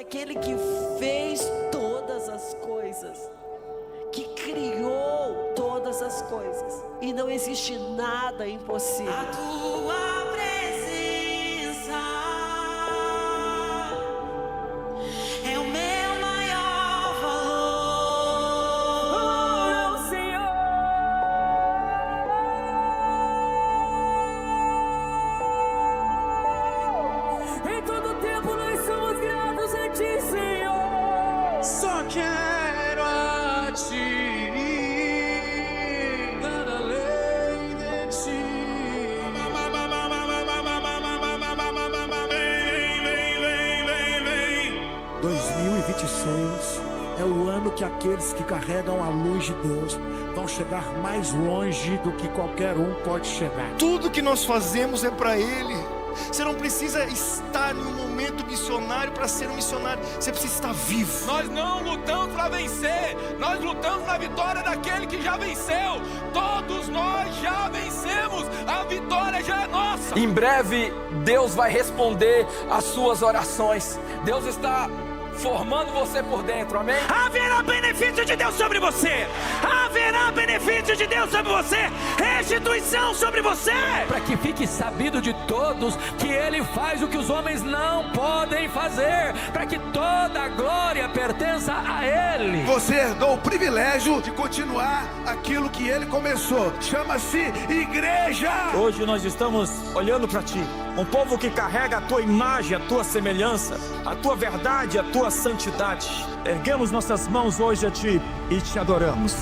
aquele que fez todas as coisas, que criou todas as coisas, e não existe nada impossível. A tua presença é o meu maior valor, Senhor. Em todo tempo nós somos gratos a ti, Senhor. Só quero a ti, nada além de ti. Vem. 2026 é o ano que aqueles que carregam a luz de Deus vão chegar mais longe do que qualquer um pode chegar. Tudo que nós fazemos é para Ele. Você não precisa estar em um momento missionário para ser um missionário. Você precisa estar vivo. Nós não lutamos para vencer, nós lutamos na vitória daquele que já venceu. Todos nós já vencemos, a vitória já é nossa. Em breve, Deus vai responder às suas orações. Deus está formando você por dentro, amém? Haverá benefício de Deus sobre você. Haverá benefício de Deus sobre você. Restituição sobre você. Para que fique sabido de todos que Ele faz o que os homens não podem fazer, para que toda a glória pertença a Ele. Você herdou o privilégio de continuar aquilo que Ele começou. Chama-se igreja. Hoje nós estamos olhando para ti, um povo que carrega a tua imagem, a tua semelhança, a tua verdade, a tua santidade. Erguemos nossas mãos hoje a ti e te adoramos.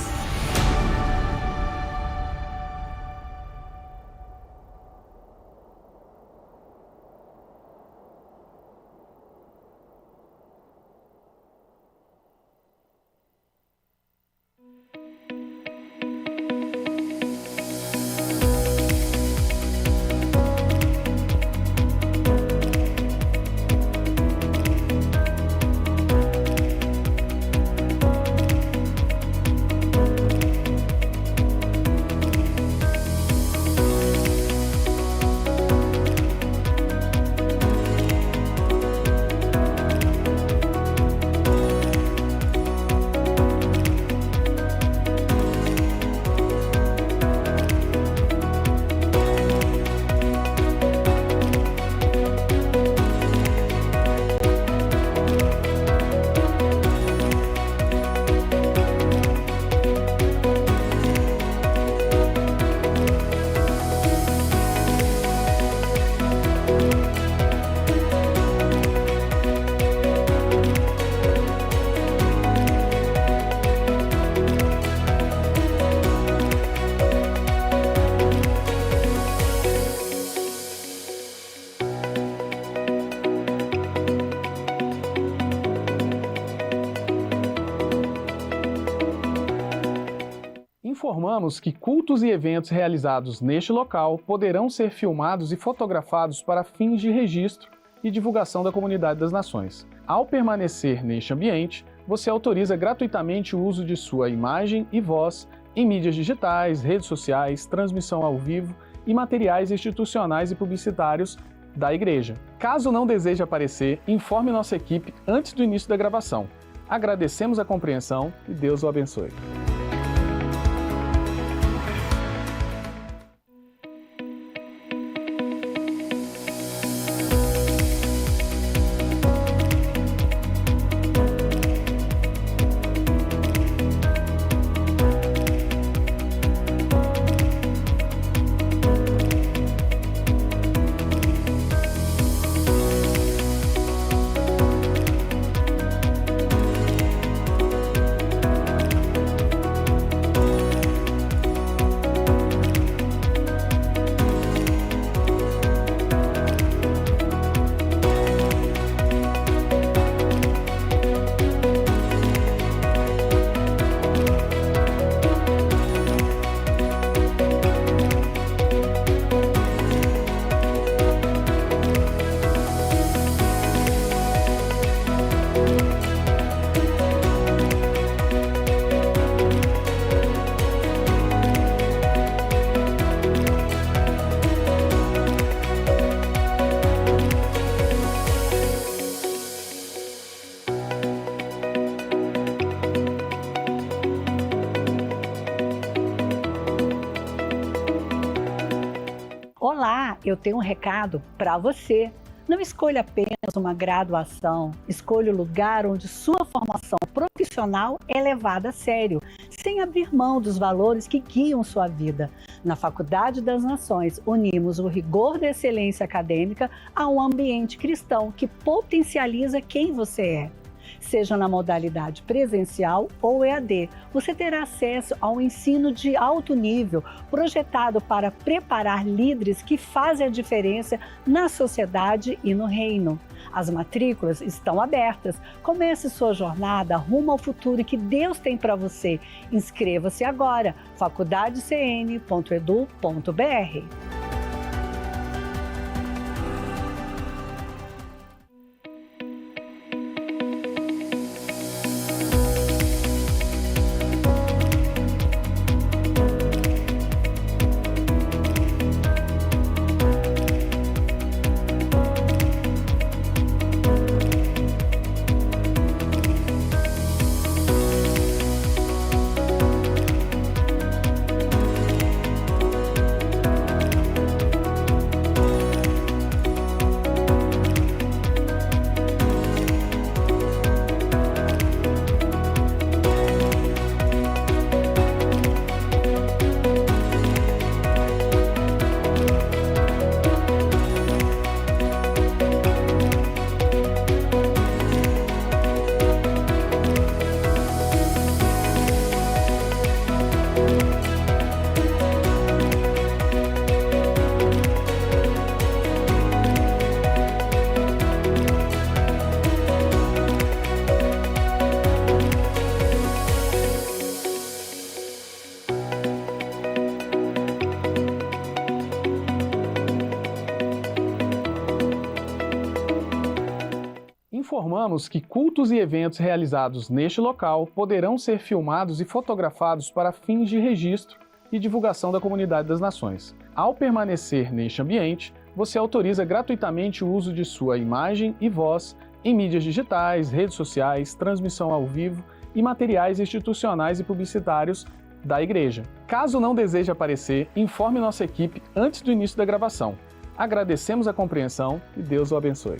Informamos que cultos e eventos realizados neste local poderão ser filmados e fotografados para fins de registro e divulgação da comunidade das nações. Ao permanecer neste ambiente, você autoriza gratuitamente o uso de sua imagem e voz em mídias digitais, redes sociais, transmissão ao vivo e materiais institucionais e publicitários da igreja. Caso não deseje aparecer, informe nossa equipe antes do início da gravação. Agradecemos a compreensão e Deus o abençoe. eu tenho um recado para você. Não escolha apenas uma graduação, escolha o lugar onde sua formação profissional é levada a sério, sem abrir mão dos valores que guiam sua vida. Na Faculdade das Nações, unimos o rigor da excelência acadêmica a um ambiente cristão que potencializa quem você é. Seja na modalidade presencial ou EAD, você terá acesso ao ensino de alto nível, projetado para preparar líderes que fazem a diferença na sociedade e no reino. As matrículas estão abertas. Comece sua jornada rumo ao futuro que Deus tem para você. Inscreva-se agora, faculdadecn.edu.br. Informamos que cultos e eventos realizados neste local poderão ser filmados e fotografados para fins de registro e divulgação da comunidade das nações. Ao permanecer neste ambiente, você autoriza gratuitamente o uso de sua imagem e voz em mídias digitais, redes sociais, transmissão ao vivo e materiais institucionais e publicitários da igreja. Caso não deseje aparecer, informe nossa equipe antes do início da gravação. Agradecemos a compreensão e Deus o abençoe.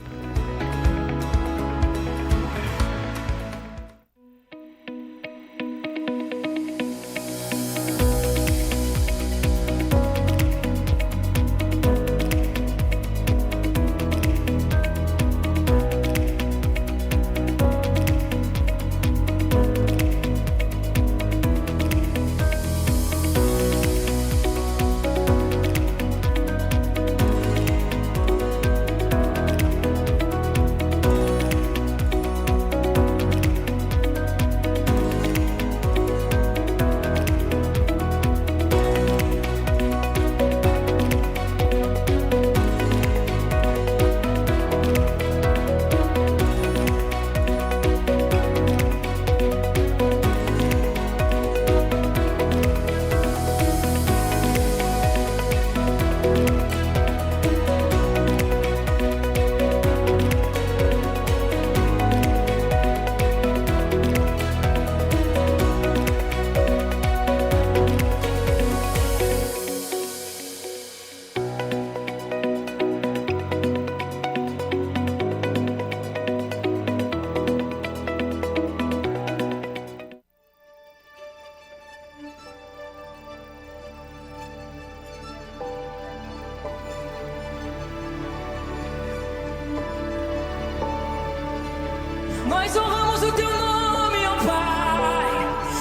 Nós honramos o teu nome, ó Pai.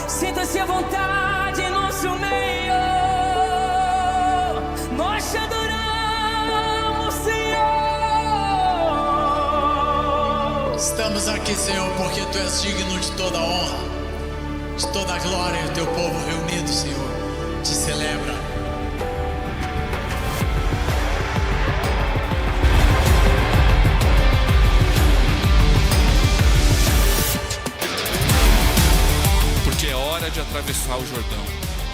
Sinta-se à vontade em nosso meio. Nós te adoramos, Senhor. Estamos aqui, Senhor, porque tu és digno de toda honra, de toda glória. E o teu povo reunido, Senhor, te celebra. De atravessar o Jordão,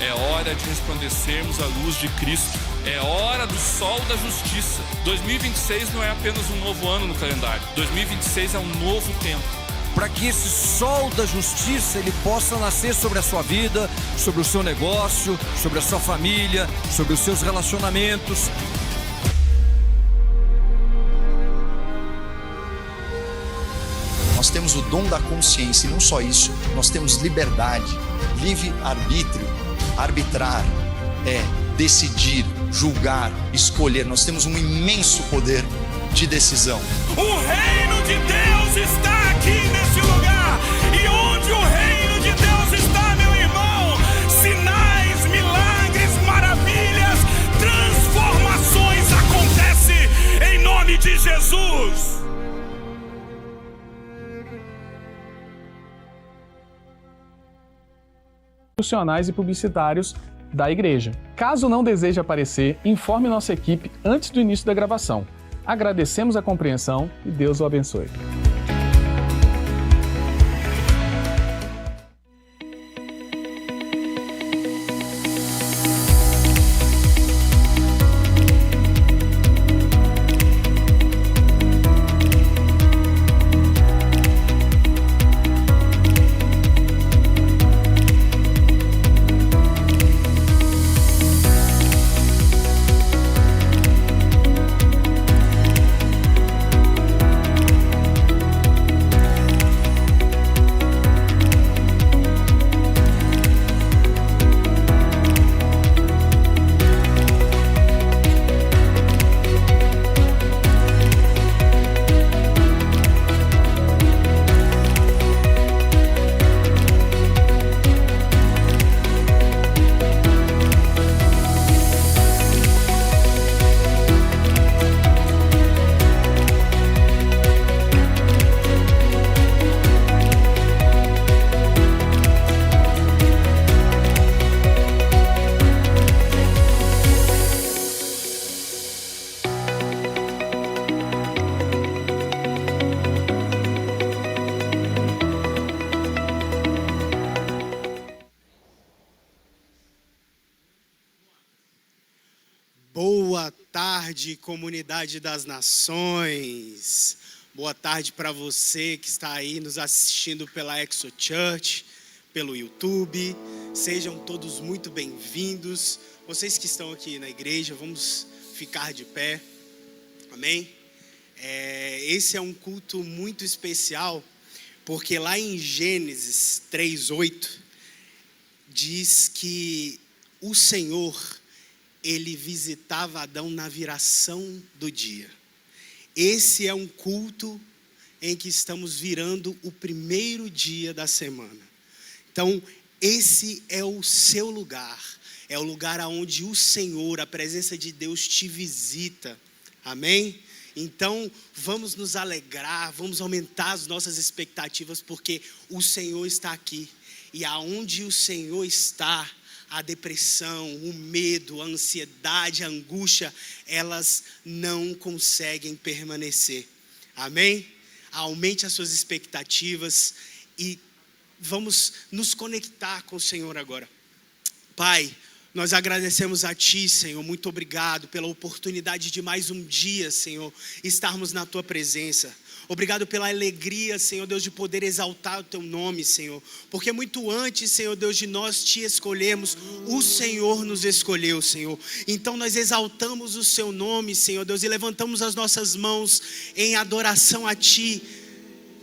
é hora de resplandecermos a luz de Cristo, é hora do sol da justiça. 2026 não é apenas um novo ano no calendário, 2026 é um novo tempo. Para que esse sol da justiça ele possa nascer sobre a sua vida, sobre o seu negócio, sobre a sua família, sobre os seus relacionamentos. nós temos o dom da consciência, e não só isso, nós temos liberdade, livre-arbítrio, arbitrar, decidir, julgar, escolher. Nós temos um imenso poder de decisão. O reino de Deus está aqui nesse lugar, e onde o reino de Deus está, meu irmão, sinais, milagres, maravilhas, transformações acontecem em nome de Jesus. Institucionais e publicitários da igreja. Caso não deseje aparecer, informe nossa equipe antes do início da gravação. Agradecemos a compreensão e Deus o abençoe. Boa tarde, comunidade das nações. Boa tarde para você que está aí nos assistindo pela Exo Church, pelo YouTube. Sejam todos muito bem-vindos. Vocês que estão aqui na igreja, vamos ficar de pé. Amém? Esse é um culto muito especial, porque lá em Gênesis 3:8 diz que o Senhor, ele visitava Adão na viração do dia. Esse é um culto em que estamos virando o primeiro dia da semana. Então, esse é o seu lugar. É o lugar onde o Senhor, a presença de Deus te visita. Amém? Então, vamos nos alegrar, vamos aumentar as nossas expectativas, porque o Senhor está aqui. E aonde o Senhor está, a depressão, o medo, a ansiedade, a angústia, elas não conseguem permanecer. Amém? Aumente as suas expectativas e vamos nos conectar com o Senhor agora. Pai, nós agradecemos a Ti, Senhor, muito obrigado pela oportunidade de mais um dia, Senhor, estarmos na Tua presença. Obrigado pela alegria, Senhor Deus, de poder exaltar o Teu nome, Senhor. Porque muito antes, Senhor Deus, de nós Te escolhermos, o Senhor nos escolheu, Senhor. Então nós exaltamos o Seu nome, Senhor Deus, e levantamos as nossas mãos em adoração a Ti,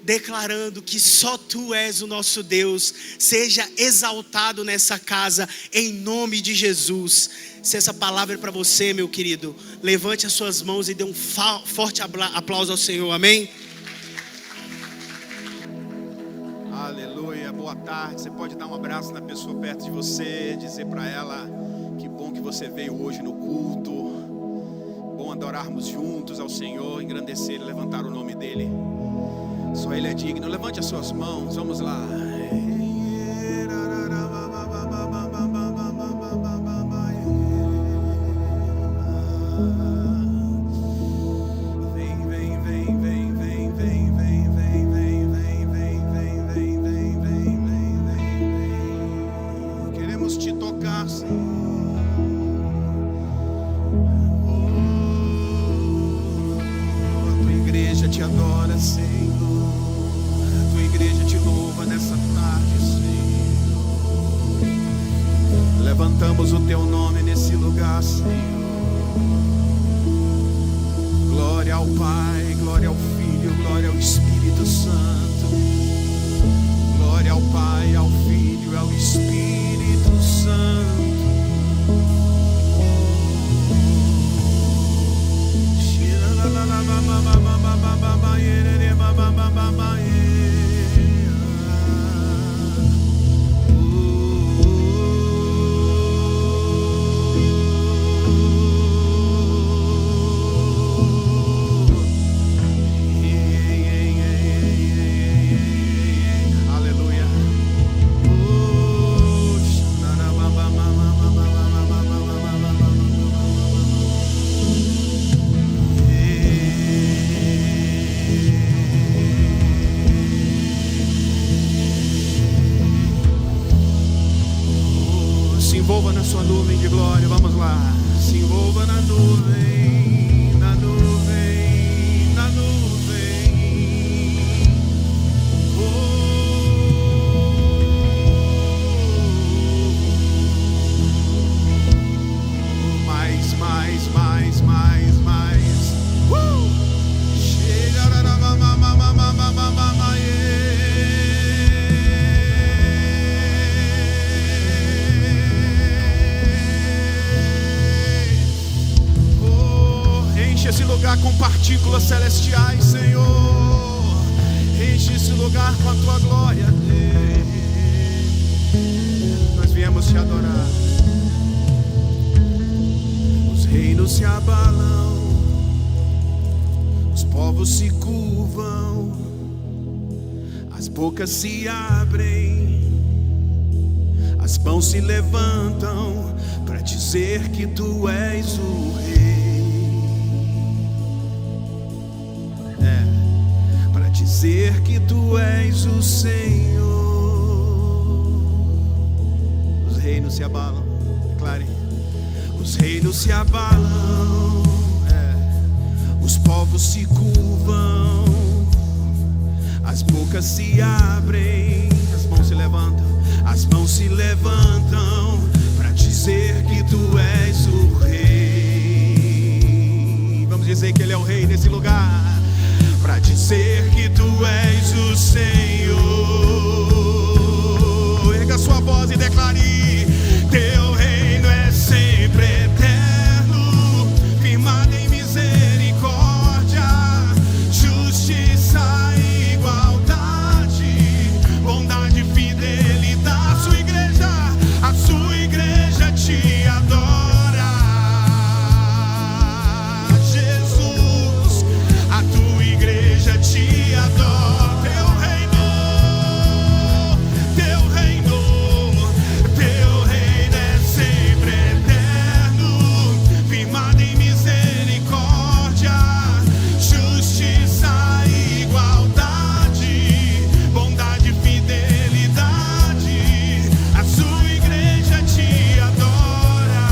declarando que só Tu és o nosso Deus. Seja exaltado nessa casa, em nome de Jesus. Se essa palavra é para você, meu querido, levante as suas mãos e dê um forte aplauso ao Senhor, amém? Aleluia, boa tarde. Você pode dar um abraço na pessoa perto de você, dizer para ela que bom que você veio hoje no culto. Bom adorarmos juntos ao Senhor, engrandecer e levantar o nome dEle. Só Ele é digno. Levante as suas mãos, vamos lá. Queremos te tocar, Senhor. A tua igreja te adora, Senhor. A tua igreja te louva nessa tarde, água, se envolva na nuvem, na nuvem, na nuvem. Mais, mais, mais, mais, mais. Chega, enche esse lugar com partículas celestiais, Senhor. Enche esse lugar com a tua glória, Deus. Nós viemos te adorar. Os reinos se abalam, os povos se curvam, as bocas se abrem, as mãos se levantam para dizer que tu és o rei. Para dizer que tu és o Senhor. Os reinos se abalam, declare. Os reinos se abalam, os povos se curvam, as bocas se abrem, as mãos se levantam, as mãos se levantam para dizer que tu és o rei. Vamos dizer que ele é o rei nesse lugar. Para dizer que tu és o Senhor. Erga sua voz e declare: teu reino é sempre eterno, firmado em misericórdia, justiça e igualdade, bondade e fidelidade. A sua igreja te adora, Jesus, a tua igreja te adora. Teu reino é sempre eterno, firmado em misericórdia, justiça e igualdade, bondade e fidelidade. A sua igreja te adora.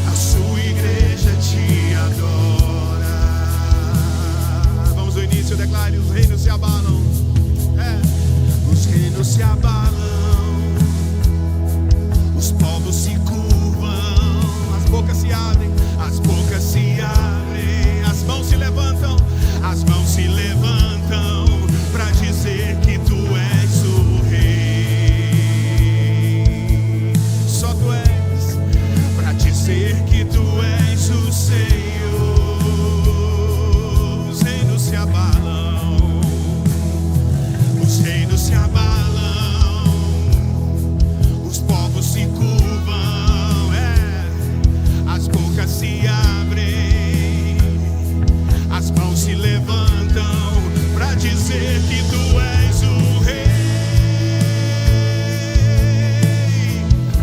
A sua igreja te adora. Vamos ao início, declare: os reinos se abalam. Os reinos se abalam, os povos se curvam, as bocas se abrem, as bocas se abrem, as mãos se levantam, as mãos se levantam para dizer que tu és o rei. Só tu és, para dizer que tu és o Senhor. Os reinos se abalam, os reinos se abalam, os povos se curvam, as bocas se abrem, as mãos se levantam para dizer que tu és o rei.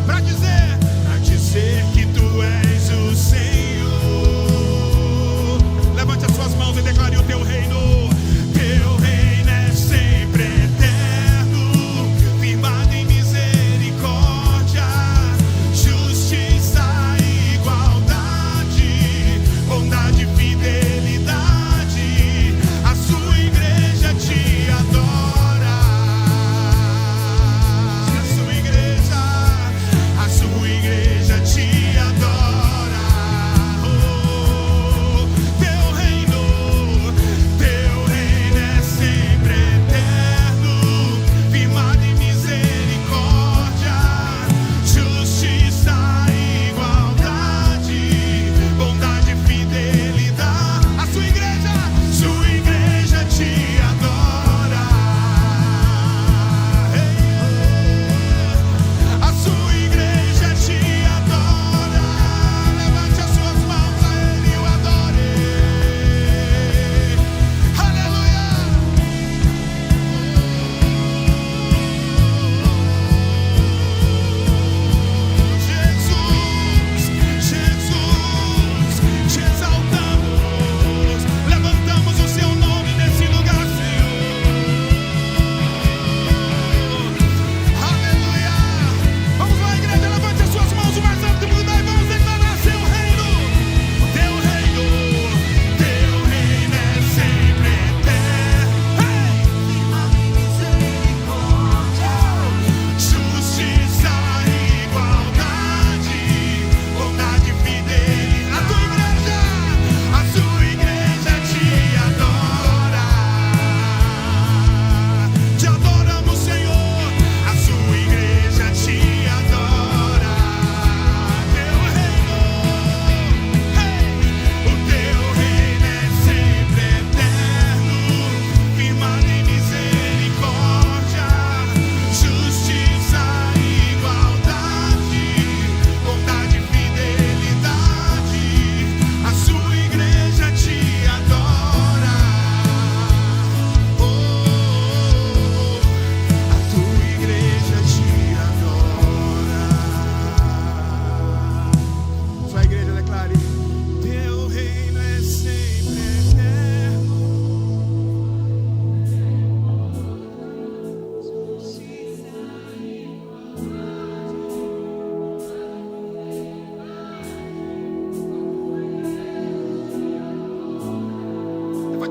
Para dizer que tu és o Senhor. Levante as suas mãos e declare: o teu reino é sempre eterno, firmado em misericórdia, justiça e igualdade, bondade e fidelidade. A sua igreja te adora.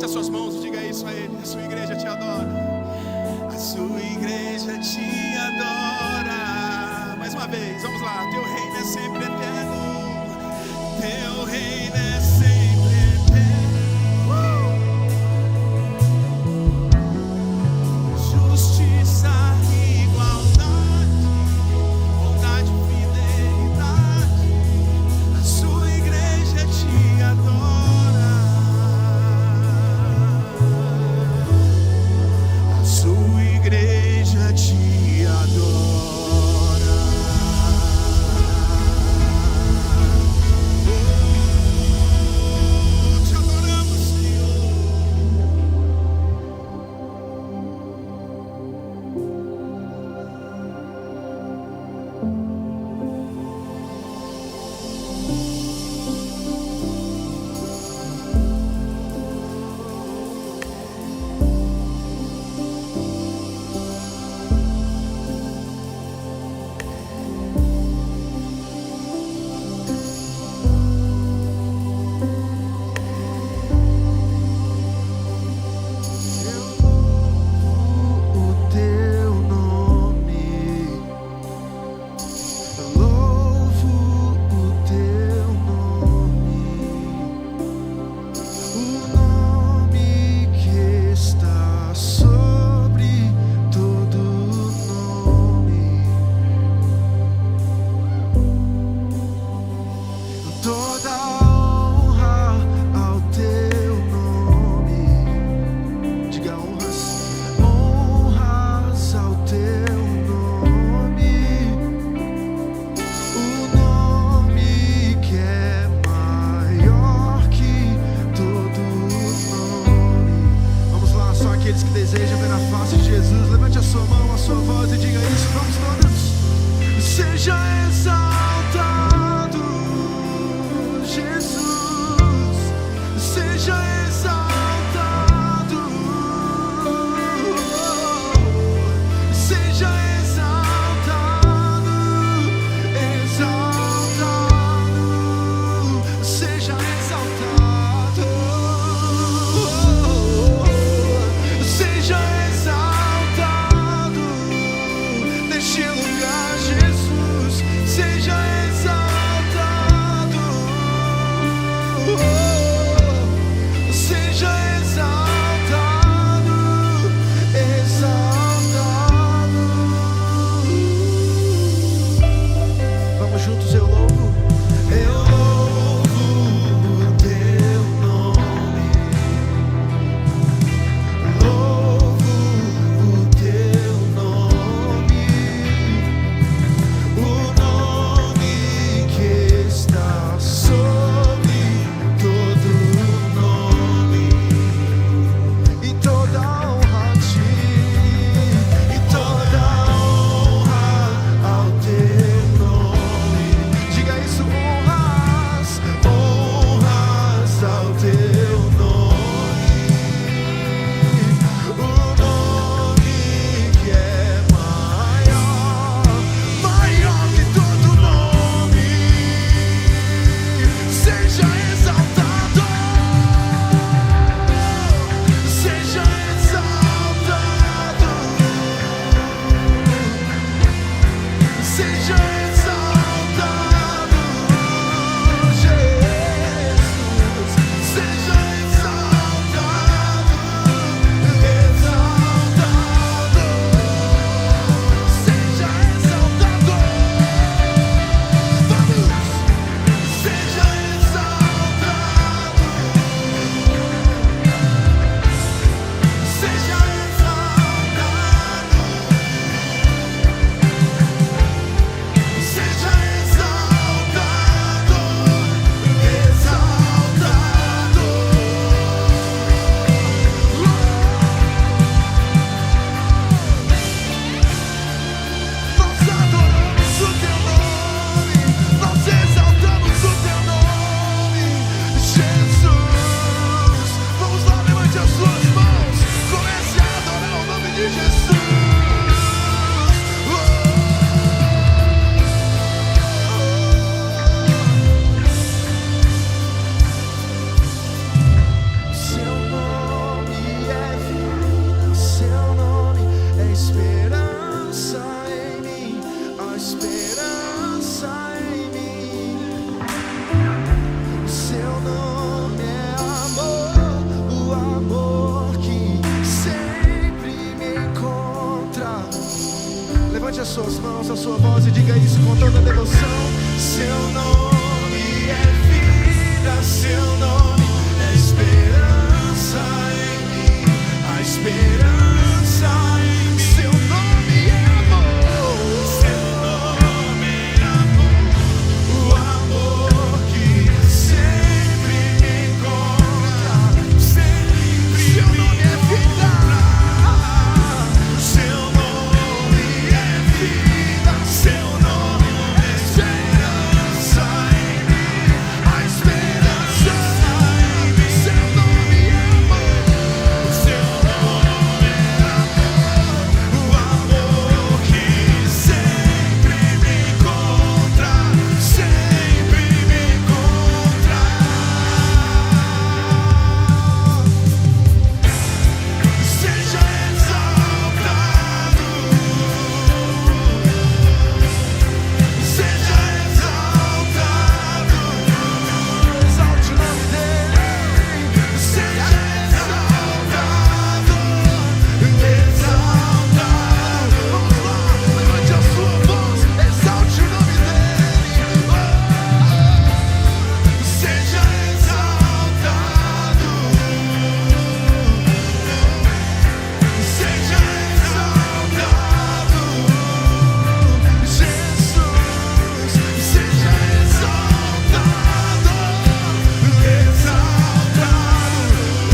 as suas mãos e diga isso a Ele. A sua igreja te adora. A sua igreja te adora. Mais uma vez, vamos lá. Teu reino é sempre eterno. Teu reino é sempre eterno. Justiça, igualdade, bondade, fidelidade. A sua igreja te adora. A sua igreja te adora. Te adoramos, Senhor. O teu nome, louvo o teu nome, o nome que está sobre todo nome. Toda honra ao teu nome. Diga honras ao teu nome, o nome que é maior que todo nome. Vamos lá, só aqueles que desejam ver a face de Jesus, levante a sua mão, a sua voz e diga isso, vamos todos. Seja exaltado, Jesus, seja exaltado, seja exaltado, exaltado, seja exaltado, seja exaltado neste lugar, Jesus, seja exaltado, seja sua voz e diga isso com toda devoção. Seu nome é vida, seu nome é esperança em mim, a esperança em mim. Seu nome é amor, seu nome é amor, o amor que sempre me encontra, sempre. Seu nome é vida, seu nome é vida, seu nome é esperança em mim, a esperança em mim. Seu nome é amor, seu nome é amor, o amor que sempre me encontra, sempre me encontra. Seja exaltado, seja exaltado, exalte o nome dele. Seja exaltado, exaltado. Vamos lá, levante a sua voz, exalte o nome dele. Seja exaltado, seja exaltado, Jesus, seja exaltado, exaltado.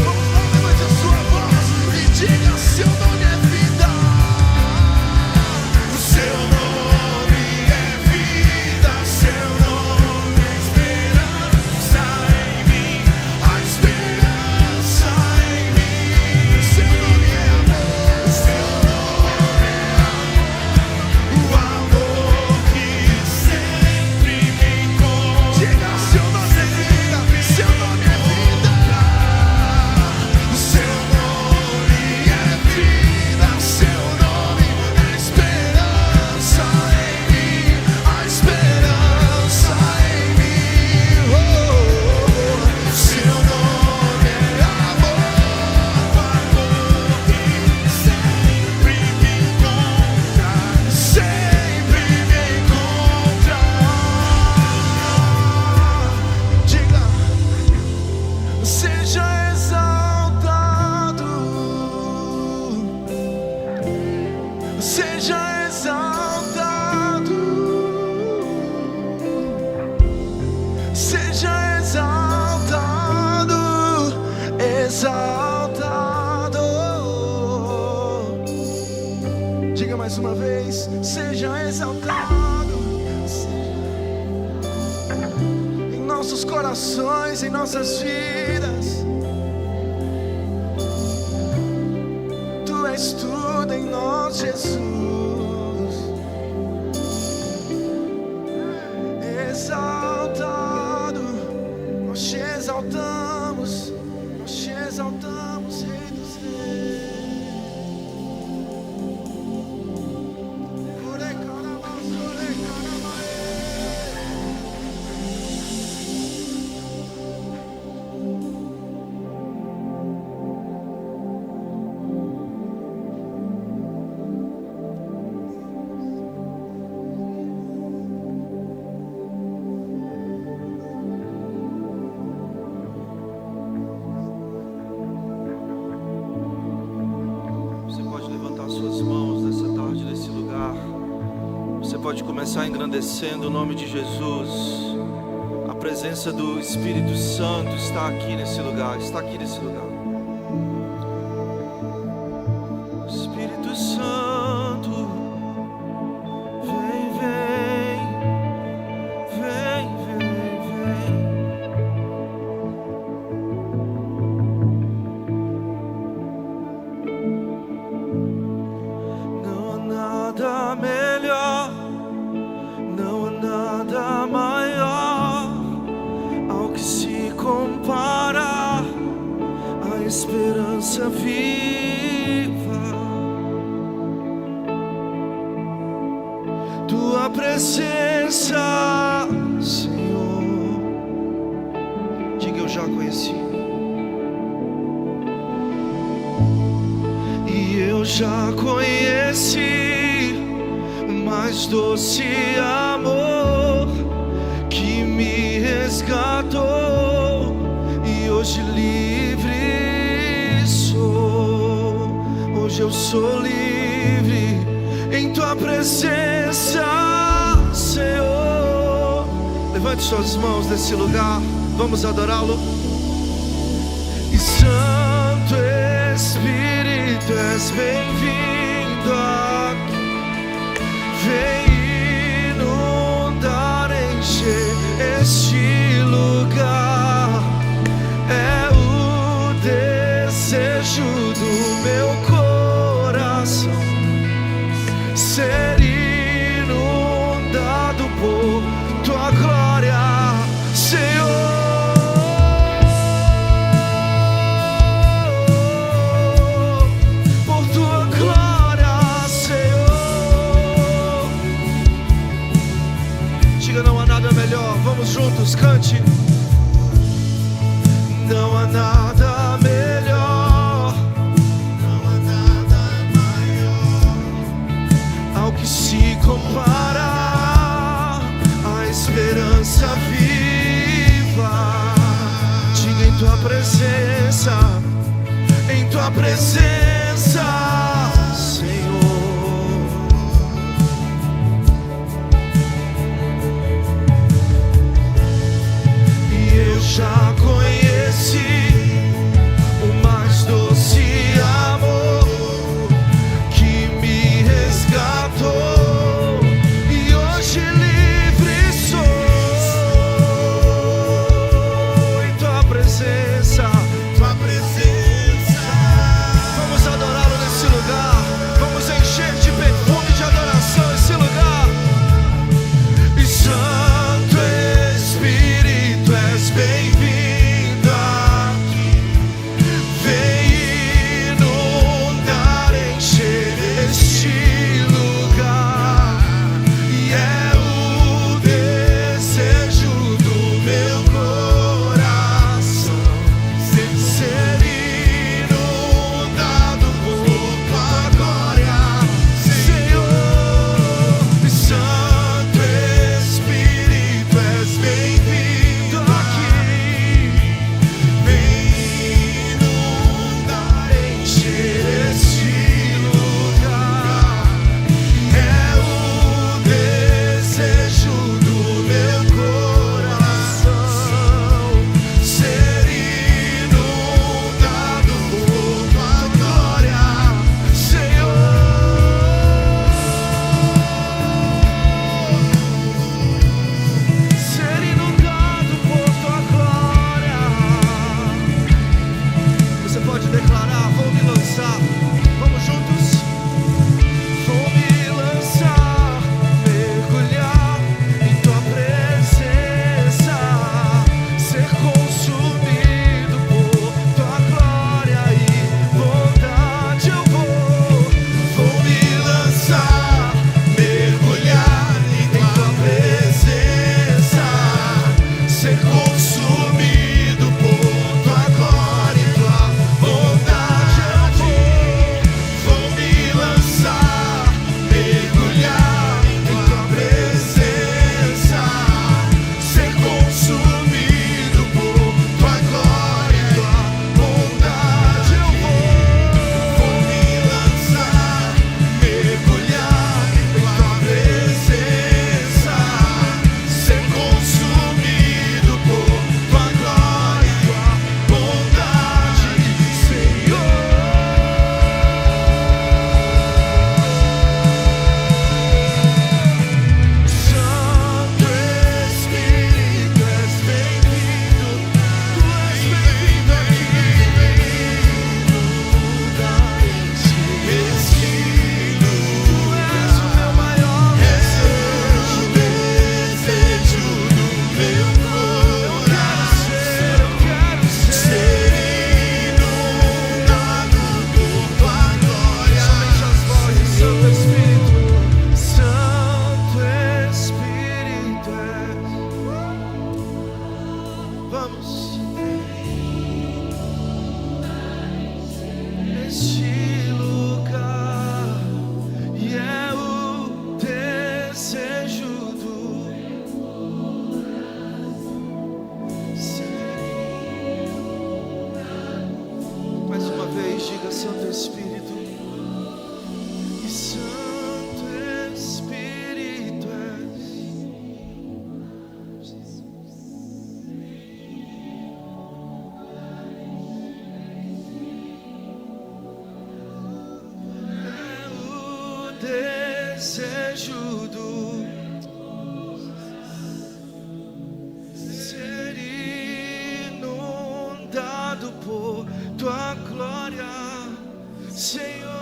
Vamos lá, levante a sua voz e diga: seu nome é vida, seu nome é vida, seu nome é esperança em mim, a esperança em mim. Seu nome é amor, seu nome é amor, o amor que sempre me encontra. Diga: seu nome é vida, seu nome é vida, seu nome é vida, seu nome é esperança em mim, a esperança em mim. Seu nome é amor, o amor que sempre me encontra, sempre me encontra. Diga: seja exaltado, seja exaltado, seja exaltado, exaltado. Diga mais uma vez: seja exaltado em nossos corações, em nossas vidas. Tu és tudo em nós, Jesus. Exaltado, nós te exaltamos, Rei dos Reis. Ore carabas, ore caramae. Você pode levantar suas mãos nessa tarde, nesse lugar. Você pode começar engrandecendo o nome de Jesus. A presença do Espírito Santo está aqui nesse lugar, está aqui nesse lugar. Espírito Santo, vem, vem, vem, vem, vem. Não há nada melhor, não há nada maior ao que se comparar à esperança viva. Tua presença, Senhor. Diga: eu já conheci. E eu já conheci mais doce amor que me resgatou, e hoje livre sou. Hoje eu sou livre em tua presença, Senhor. Levante suas mãos nesse lugar, vamos adorá-lo. E Santo Espírito, és bem-vindo aqui. Vem inundar, encher este lugar. É o desejo do meu coração ser inundado por tua glória, Senhor. Por tua glória, Senhor. Diga, não há nada melhor. Vamos juntos, cante. Não há nada melhor, não há nada maior ao que se compara a esperança viva. Diga, em tua presença, em tua presença, Senhor. E eu já conheci o mais doce amor que me resgatou, e hoje livre sou. Em tua presença, tua presença. Vamos adorá-lo nesse lugar. Vamos encher de perfume de adoração esse lugar. E Santo Espírito, és bem-vindo aqui. Vem inundar, encher este lugar. E é o desejo do meu coração ser inundado por tua glória, Senhor. E Santo Espírito, és bem-vindo aqui. Vem inundar, encher este lugar. É o desejo do meu coração ser inundado por tua glória, Senhor. Ser inundado por tua glória. Você pode declarar: vou me lançar. Vamos juntos. Vou me lançar, mergulhar em tua presença, ser consumido por tua glória e bondade. Eu vou me lançar, mergulhar em tua presença, ser consumido por tua glória e tua bondade. Eu vou me lançar, mergulhar em tua presença, ser consumido por tua glória e tua bondade. Eu vou me lançar, mergulhar em tua presença, ser consumido por tua glória e tua bondade, Senhor. Santo Espírito, és bem-vindo. Tu és bem-vindo aqui. Este lugar. Tu és o meu maior desejo do meu coração. Eu quero ser inundado por tua glória. Somente as vozes, Santo Espírito. Santo Espírito, vamos. Este lugar, e é o desejo do ser inundado por tua glória, Senhor.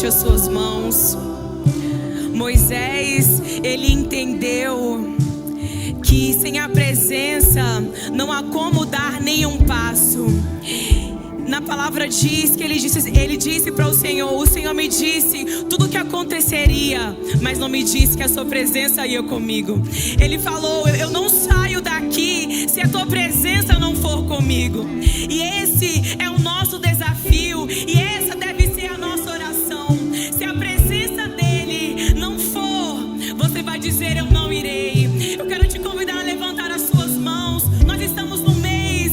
levante as suas mãos. Moisés, ele entendeu que sem a presença não há como dar nenhum passo. Na palavra diz que ele disse para o Senhor me disse tudo o que aconteceria, mas não me disse que a sua presença ia comigo. Ele falou, eu não saio daqui se a tua presença não for comigo. E esse é o nosso desafio, e essa deve ser a nossa oração. Se a presença dele não for, você vai dizer, eu não irei. Eu quero te convidar a levantar as suas mãos. Nós estamos no mês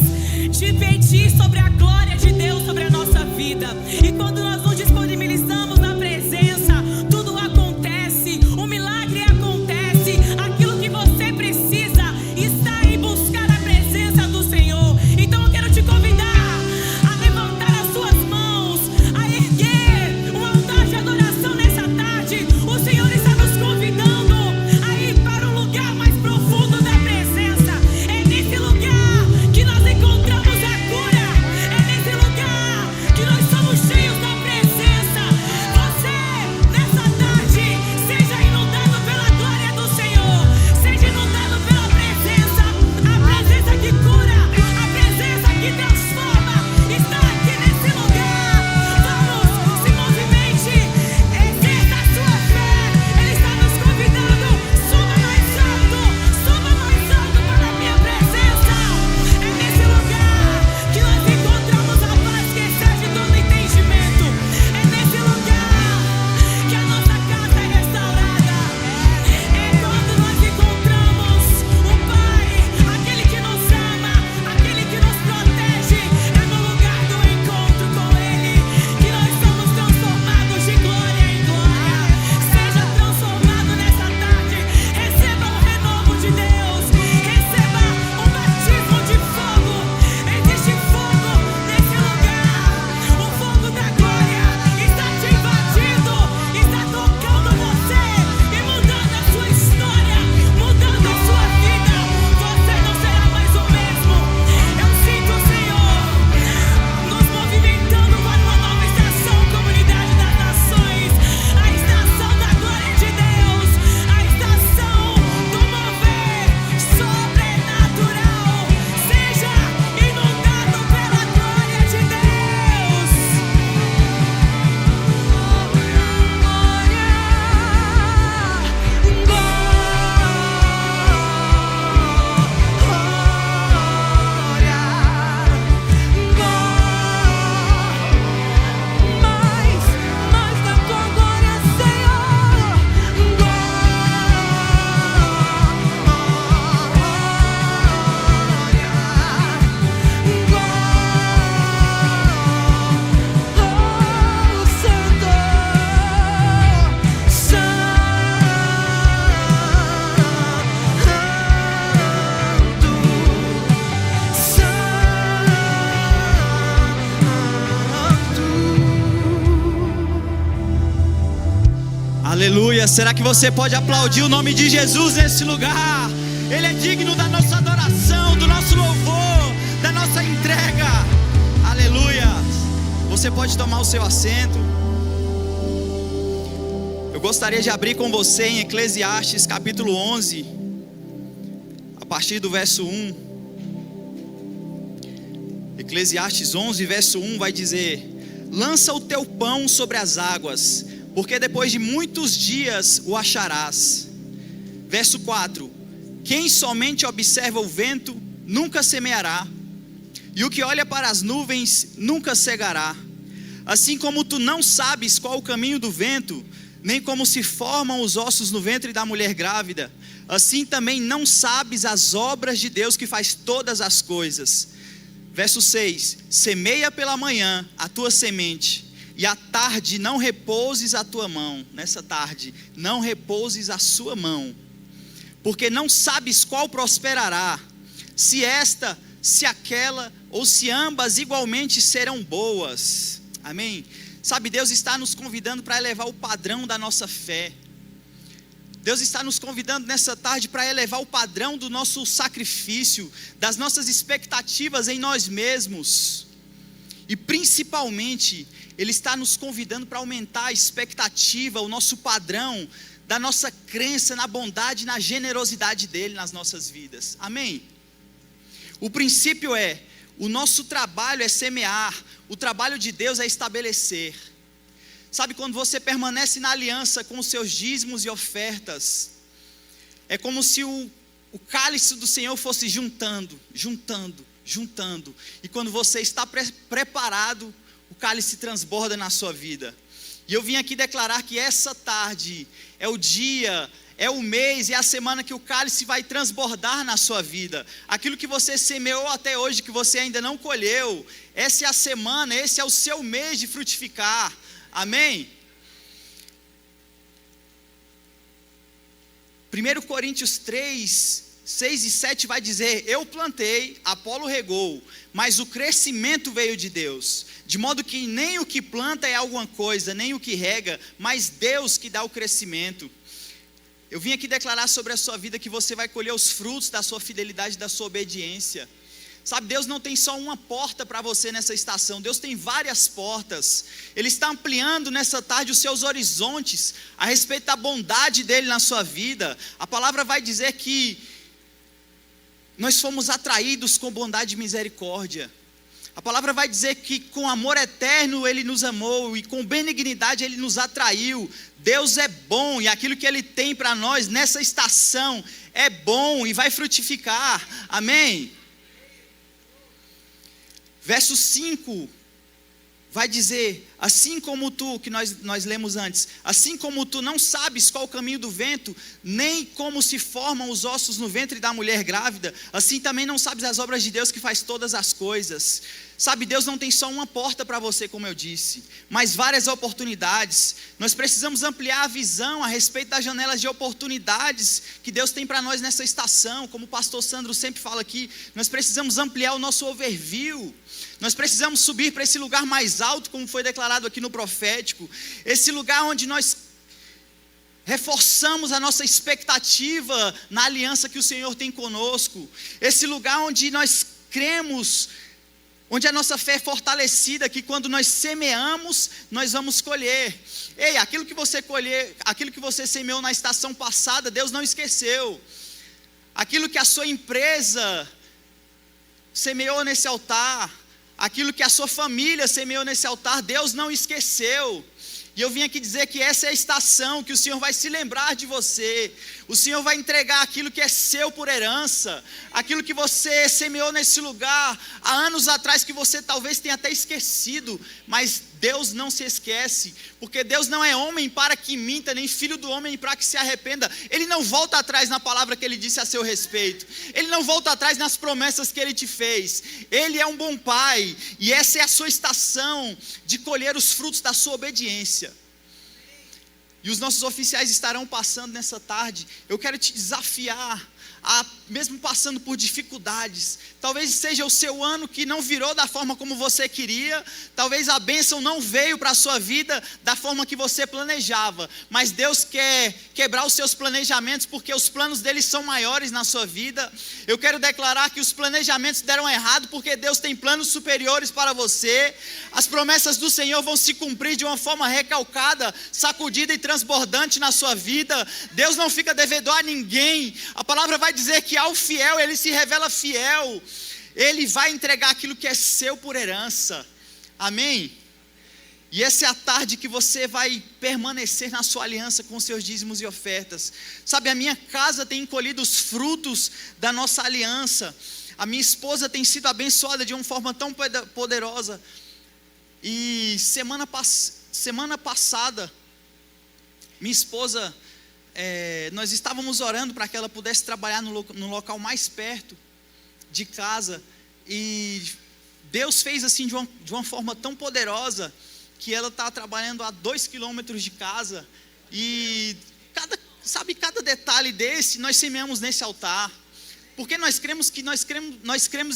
de pedir sobre a glória de Deus sobre a nossa vida. E quando nós nos disponibilizamos na presença, tudo acontece, o milagre acontece. Aquilo que você precisa está em buscar a presença do Senhor. Então eu quero te convidar a levantar as suas mãos, a erguer um altar de adoração nessa tarde. O Senhor está nos convidando a ir para um lugar mais profundo da presença. É nesse lugar que nós encontramos a cura. É nesse lugar que nós somos cheios da presença. Você, nessa tarde, seja inundado pela glória do Senhor. Seja inundado pela presença. A presença que cura, a presença que transforma está aqui nesse lugar. Vamos, se movimente, exerça a sua fé. Ele está nos convidando. Suba mais alto para a minha presença. É nesse lugar que nós encontramos a paz que excede todo entendimento. É nesse lugar que a nossa casa é restaurada. É quando nós encontramos o Pai, aquele que nos ama, aquele que nos protege. É no lugar do encontro com Ele que nós somos transformados de glória em glória. Seja transformado nessa tarde. Receba o renovo de Deus. Receba o batismo de fogo. Existe fogo nesse lugar. O fogo da glória está te invadindo, está tocando você e mudando a sua história, mudando a sua vida. Você não será mais o mesmo. Eu sinto o Senhor nos movimentando para uma nova estação, comunidade das nações. A estação da glória de Deus, a estação do mover sobrenatural. Seja inundado pela glória de Deus. Mais da tua glória, Senhor. Aleluia. Será que você pode aplaudir o nome de Jesus nesse lugar? Ele é digno da nossa adoração, do nosso louvor, da nossa entrega. Aleluia. Você pode tomar o seu assento. Eu gostaria de abrir com você em Eclesiastes capítulo 11, a partir do verso 1. Eclesiastes 11, verso 1 vai dizer: lança o teu pão sobre as águas, porque depois de muitos dias o acharás. Verso 4: quem somente observa o vento nunca semeará, e o que olha para as nuvens nunca cegará. Assim como tu não sabes qual o caminho do vento, nem como se formam os ossos no ventre da mulher grávida, assim também não sabes as obras de Deus que faz todas as coisas. Verso 6: semeia pela manhã a tua semente, e à tarde não repouses a tua mão. Nessa tarde não repouses a sua mão, porque não sabes qual prosperará, se esta, se aquela, ou se ambas igualmente serão boas. Amém? Sabe, Deus está nos convidando para elevar o padrão da nossa fé. Deus está nos convidando nessa tarde para elevar o padrão do nosso sacrifício, das nossas expectativas em nós mesmos. E principalmente, Ele está nos convidando para aumentar a expectativa, o nosso padrão da nossa crença na bondade e na generosidade dEle nas nossas vidas. Amém? O princípio é, o nosso trabalho é semear, o trabalho de Deus é estabelecer. Sabe, quando você permanece na aliança com os seus dízimos e ofertas, é como se o cálice do Senhor fosse juntando. E quando você está preparado, o cálice transborda na sua vida. E eu vim aqui declarar que essa tarde é o dia, é o mês, é a semana que o cálice vai transbordar na sua vida. Aquilo que você semeou até hoje, que você ainda não colheu, essa é a semana, esse é o seu mês de frutificar. Amém? 1 Coríntios 3, 6 e 7 vai dizer: eu plantei, Apolo regou, mas o crescimento veio de Deus. De modo que nem o que planta é alguma coisa, nem o que rega, mas Deus que dá o crescimento. Eu vim aqui declarar sobre a sua vida que você vai colher os frutos da sua fidelidade, da sua obediência. Sabe, Deus não tem só uma porta para você nessa estação, Deus tem várias portas. Ele está ampliando nessa tarde os seus horizontes a respeito da bondade dEle na sua vida. A palavra vai dizer que nós fomos atraídos com bondade e misericórdia. A palavra vai dizer que com amor eterno Ele nos amou e com benignidade Ele nos atraiu. Deus é bom e aquilo que Ele tem para nós nessa estação é bom e vai frutificar. Amém? Verso 5 vai dizer: assim como tu, que nós lemos antes, assim como tu não sabes qual o caminho do vento, nem como se formam os ossos no ventre da mulher grávida, assim também não sabes as obras de Deus que faz todas as coisas. Sabe, Deus não tem só uma porta para você, como eu disse, mas várias oportunidades. Nós precisamos ampliar a visão a respeito das janelas de oportunidades que Deus tem para nós nessa estação. Como o pastor Sandro sempre fala aqui, nós precisamos ampliar o nosso overview. Nós precisamos subir para esse lugar mais alto, como foi declarado aqui no profético. Esse lugar onde nós reforçamos a nossa expectativa na aliança que o Senhor tem conosco. Esse lugar onde nós cremos, onde a nossa fé é fortalecida, que quando nós semeamos, nós vamos colher. Ei, aquilo que você semeou na estação passada, Deus não esqueceu. Aquilo que a sua empresa semeou nesse altar, aquilo que a sua família semeou nesse altar, Deus não esqueceu. E eu vim aqui dizer que essa é a estação que o Senhor vai se lembrar de você. O Senhor vai entregar aquilo que é seu por herança, aquilo que você semeou nesse lugar há anos atrás, que você talvez tenha até esquecido, mas Deus não se esquece, porque Deus não é homem para que minta, nem filho do homem para que se arrependa. Ele não volta atrás na palavra que Ele disse a seu respeito, Ele não volta atrás nas promessas que Ele te fez. Ele é um bom Pai, e essa é a sua estação de colher os frutos da sua obediência. E os nossos oficiais estarão passando nessa tarde. Eu quero te desafiar mesmo passando por dificuldades, talvez seja o seu ano que não virou da forma como você queria, talvez a bênção não veio para a sua vida da forma que você planejava, mas Deus quer quebrar os seus planejamentos, porque os planos dele são maiores na sua vida. Eu quero declarar que os planejamentos deram errado, porque Deus tem planos superiores para você. As promessas do Senhor vão se cumprir de uma forma recalcada, sacudida e transbordante na sua vida. Deus não fica devedor a ninguém. A palavra vai dizer que ao fiel Ele se revela fiel. Ele vai entregar aquilo que é seu por herança. Amém? E essa é a tarde que você vai permanecer na sua aliança com os seus dízimos e ofertas. Sabe, a minha casa tem colhido os frutos da nossa aliança. A minha esposa tem sido abençoada de uma forma tão poderosa. E semana passada, minha esposa, nós estávamos orando para que ela pudesse trabalhar no local mais perto de casa, e Deus fez assim de uma forma tão poderosa, que ela está trabalhando a 2 quilômetros de casa, e cada detalhe desse, nós semeamos nesse altar, porque nós cremos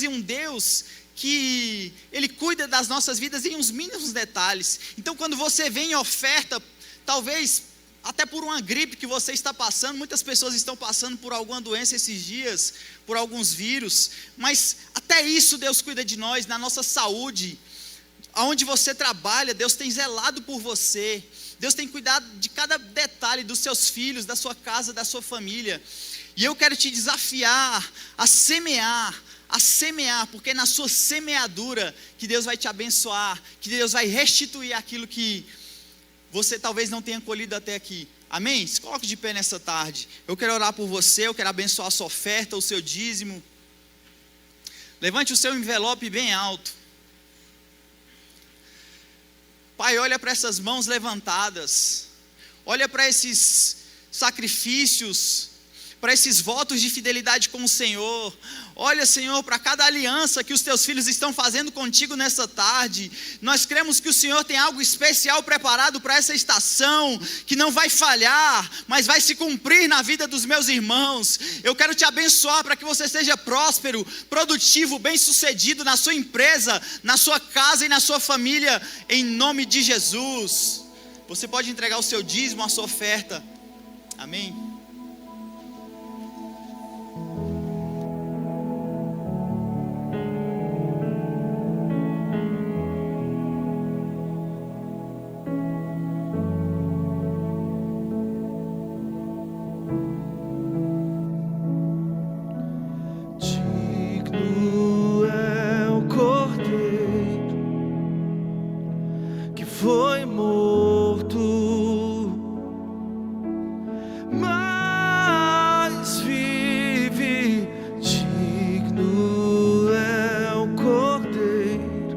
em um Deus que Ele cuida das nossas vidas em uns mínimos detalhes. Então quando você vem em oferta, talvez até por uma gripe que você está passando, muitas pessoas estão passando por alguma doença esses dias, por alguns vírus, mas até isso Deus cuida de nós, na nossa saúde. Aonde você trabalha, Deus tem zelado por você. Deus tem cuidado de cada detalhe dos seus filhos, da sua casa, da sua família. E eu quero te desafiar a semear, porque é na sua semeadura que Deus vai te abençoar, que Deus vai restituir aquilo que você talvez não tenha colhido até aqui. Amém? Se coloque de pé nessa tarde. Eu quero orar por você, eu quero abençoar a sua oferta, o seu dízimo. Levante o seu envelope bem alto. Pai, olha para essas mãos levantadas. Olha para esses sacrifícios, para esses votos de fidelidade com o Senhor. Olha, Senhor, para cada aliança que os teus filhos estão fazendo contigo nessa tarde. Nós cremos que o Senhor tem algo especial preparado para essa estação, que não vai falhar, mas vai se cumprir na vida dos meus irmãos. Eu quero te abençoar para que você seja próspero, produtivo, bem-sucedido na sua empresa, na sua casa e na sua família, em nome de Jesus. Você pode entregar o seu dízimo, a sua oferta. Amém? Foi morto, mas vive. Digno é o Cordeiro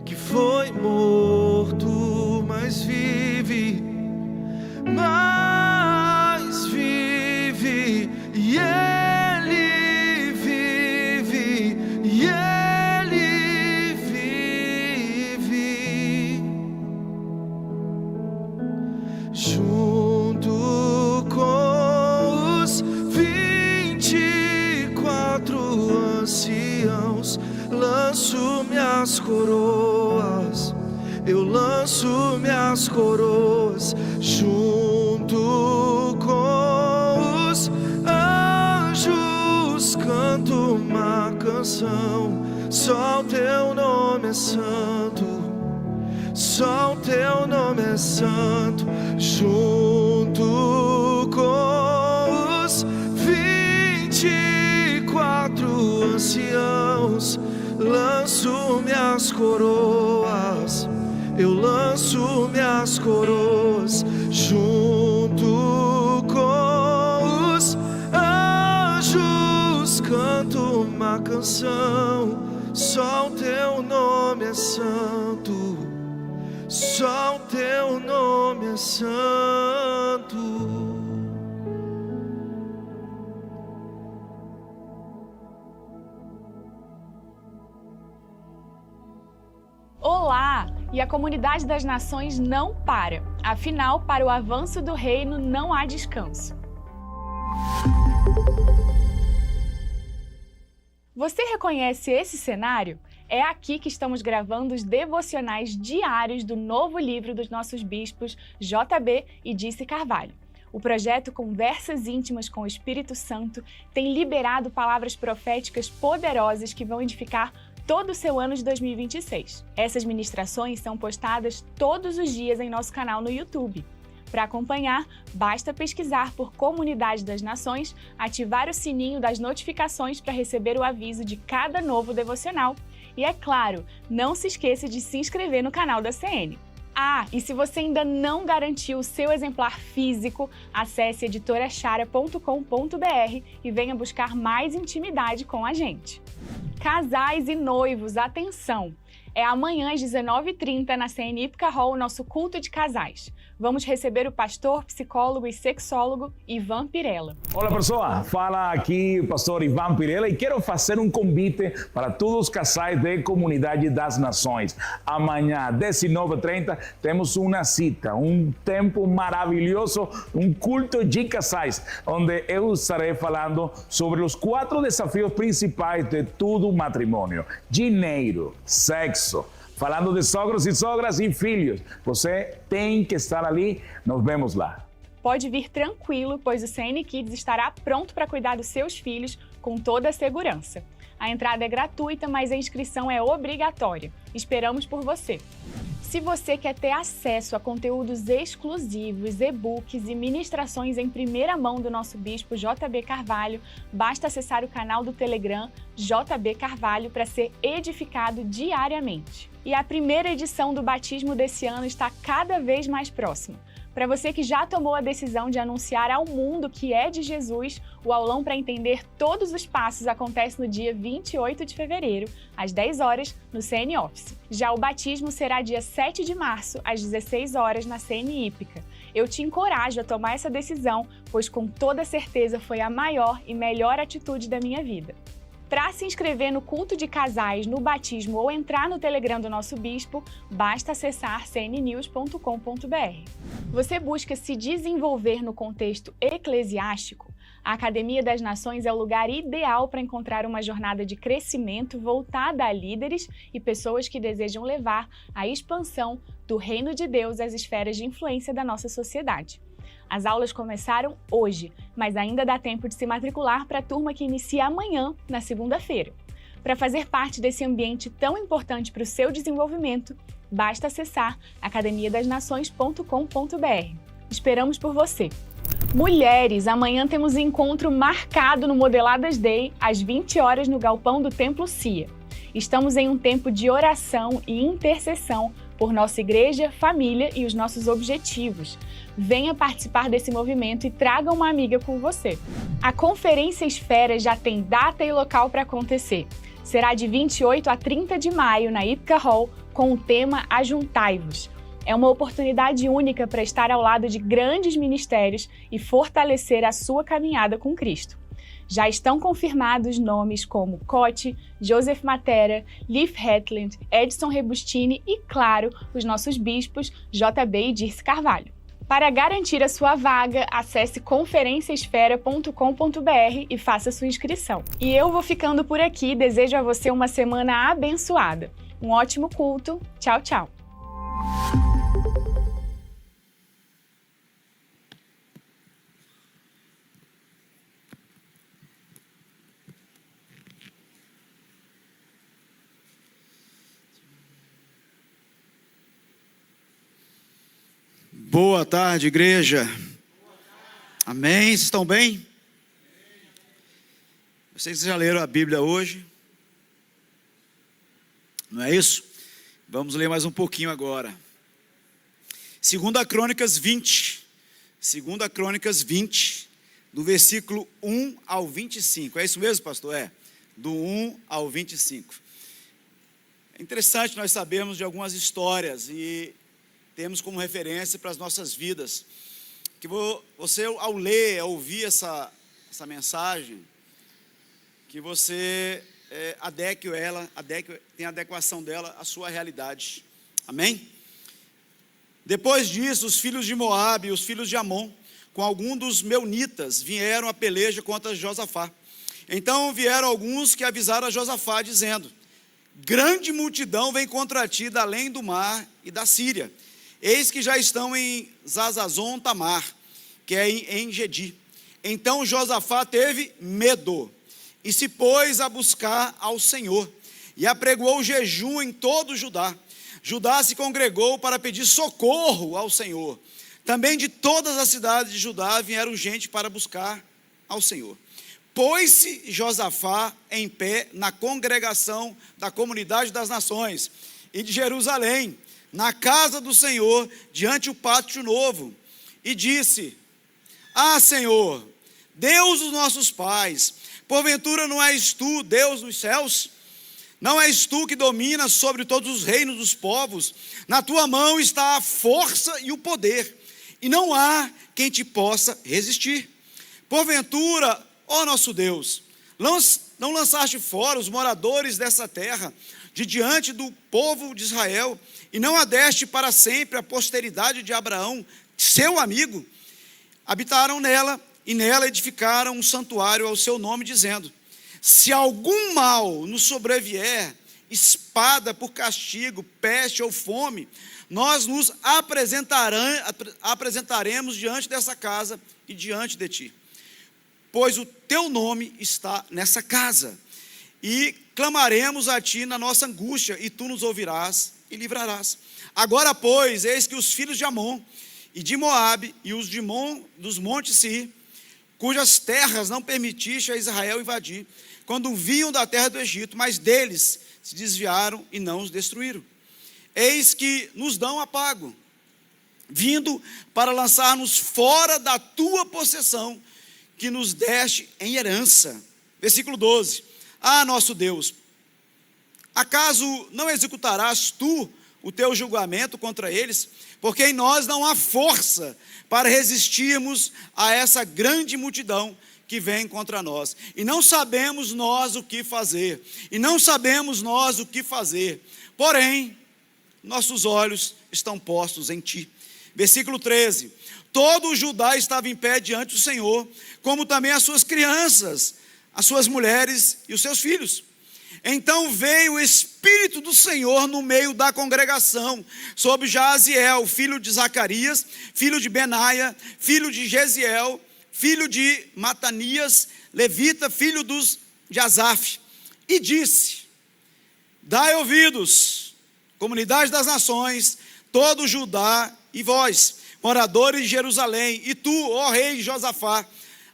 que foi morto, mas vive, e ele vive, e ele vive, junto com os 24 anciãos. Lanço minhas coroas, eu lanço minhas coroas, junto com os anjos canto uma canção. Só o teu nome é santo, só o teu nome é santo, junto com os 24 anciãos. Lanço minhas coroas, eu lanço minhas coroas, junto com os anjos canto uma canção. Só o teu nome é santo, só o teu nome é santo. Olá! E a comunidade das nações não para. Afinal, para o avanço do reino não há descanso. Você reconhece esse cenário? É aqui que estamos gravando os devocionais diários do novo livro dos nossos bispos JB e Dice Carvalho. O projeto Conversas Íntimas com o Espírito Santo tem liberado palavras proféticas poderosas que vão edificar todo o seu ano de 2026. Essas ministrações são postadas todos os dias em nosso canal no YouTube. Para acompanhar, basta pesquisar por Comunidade das Nações, ativar o sininho das notificações para receber o aviso de cada novo devocional. E é claro, não se esqueça de se inscrever no canal da CN. Ah, e se você ainda não garantiu o seu exemplar físico, acesse editorachara.com.br e venha buscar mais intimidade com a gente. Casais e noivos, atenção! É amanhã às 19h30 na CN Ípica Hall, nosso culto de casais. Vamos receber o pastor, psicólogo e sexólogo Ivan Pirella. Olá pessoal, fala aqui o pastor Ivan Pirella e quero fazer um convite para todos os casais da Comunidade das Nações. Amanhã, 19h30, temos uma cita, um tempo maravilhoso, um culto de casais, onde eu estarei falando sobre os 4 desafios principais de todo matrimônio: dinheiro, sexo, falando de sogros e sogras e filhos. Você tem que estar ali, nos vemos lá. Pode vir tranquilo, pois o CN Kids estará pronto para cuidar dos seus filhos com toda a segurança. A entrada é gratuita, mas a inscrição é obrigatória. Esperamos por você! Se você quer ter acesso a conteúdos exclusivos, e-books e ministrações em primeira mão do nosso bispo JB Carvalho, basta acessar o canal do Telegram JB Carvalho para ser edificado diariamente. E a primeira edição do batismo desse ano está cada vez mais próxima. Para você que já tomou a decisão de anunciar ao mundo que é de Jesus, o aulão para entender todos os passos acontece no dia 28 de fevereiro, às 10 horas, no CN Office. Já o batismo será dia 7 de março, às 16 horas, na CN Hípica. Eu te encorajo a tomar essa decisão, pois com toda certeza foi a maior e melhor atitude da minha vida. Para se inscrever no culto de casais, no batismo ou entrar no Telegram do nosso bispo, basta acessar cnnews.com.br. Você busca se desenvolver no contexto eclesiástico? A Academia das Nações é o lugar ideal para encontrar uma jornada de crescimento voltada a líderes e pessoas que desejam levar a expansão do reino de Deus às esferas de influência da nossa sociedade. As aulas começaram hoje, mas ainda dá tempo de se matricular para a turma que inicia amanhã, na segunda-feira. Para fazer parte desse ambiente tão importante para o seu desenvolvimento, basta acessar academiadasnações.com.br. Esperamos por você! Mulheres, amanhã temos encontro marcado no Modeladas Day, às 20 horas no galpão do Templo CIA. Estamos em um tempo de oração e intercessão por nossa igreja, família e os nossos objetivos. Venha participar desse movimento e traga uma amiga com você. A Conferência Esfera já tem data e local para acontecer. Será de 28 a 30 de maio na Ipca Hall com o tema Ajuntai-vos. É uma oportunidade única para estar ao lado de grandes ministérios e fortalecer a sua caminhada com Cristo. Já estão confirmados nomes como Cote, Joseph Matera, Leif Hetland, Edson Rebustini e, claro, os nossos bispos JB e Dirce Carvalho. Para garantir a sua vaga, acesse conferenciaesfera.com.br e faça sua inscrição. E eu vou ficando por aqui, desejo a você uma semana abençoada. Um ótimo culto. Tchau, tchau. Boa tarde, igreja. Amém? Vocês estão bem? Vocês já leram a Bíblia hoje? Não é isso? Vamos ler mais um pouquinho agora. 2 Crônicas 20. 2 Crônicas 20, do versículo 1 ao 25. É isso mesmo, pastor? É. Do 1 ao 25. É interessante nós sabermos de algumas histórias e temos como referência para as nossas vidas, que você ao ler, ao ouvir essa mensagem, que você tenha adequação dela à sua realidade, amém? Depois disso, os filhos de Moabe e os filhos de Amon, com algum dos meunitas, vieram a peleja contra Josafá. Então vieram alguns que avisaram a Josafá, dizendo: grande multidão vem contra ti da além do mar e da Síria. Eis que já estão em Zazazon Tamar, que é em Gedi. Então Josafá teve medo e se pôs a buscar ao Senhor e apregoou jejum em todo Judá. Judá se congregou para pedir socorro ao Senhor. Também de todas as cidades de Judá vieram gente para buscar ao Senhor. Pôs-se Josafá em pé na congregação da comunidade das nações e de Jerusalém, na casa do Senhor, diante do pátio novo, e disse: ah, Senhor, Deus dos nossos pais, porventura não és tu, Deus dos céus? Não és tu que dominas sobre todos os reinos dos povos? Na tua mão está a força e o poder, e não há quem te possa resistir. Porventura, ó nosso Deus, não lançaste fora os moradores dessa terra, de diante do povo de Israel, e não a deste para sempre a posteridade de Abraão, seu amigo? Habitaram nela, e nela edificaram um santuário ao seu nome, dizendo: se algum mal nos sobrevier, espada por castigo, peste ou fome, nós nos apresentaremos diante dessa casa e diante de ti, pois o teu nome está nessa casa. e clamaremos a ti na nossa angústia, e tu nos ouvirás e livrarás. Agora, pois, eis que os filhos de Amon e de Moabe e os dos montes Seir, cujas terras não permitiste a Israel invadir, quando vinham da terra do Egito, mas deles se desviaram e não os destruíram. Eis que nos dão apago, vindo para lançar-nos fora da tua possessão, que nos deste em herança. Versículo 12. Ah, nosso Deus, acaso não executarás tu o teu julgamento contra eles? Porque em nós não há força para resistirmos a essa grande multidão que vem contra nós. E não sabemos nós o que fazer. Porém, nossos olhos estão postos em ti. Versículo 13. Todo o Judá estava em pé diante do Senhor, como também as suas crianças, as suas mulheres e os seus filhos. Então veio o Espírito do Senhor no meio da congregação, sobre Jaziel, filho de Zacarias, filho de Benaia, filho de Jeziel, filho de Matanias, levita, filho de Asaf, e disse: dai ouvidos, comunidade das nações, todo Judá e vós, moradores de Jerusalém, e tu, ó rei Josafá,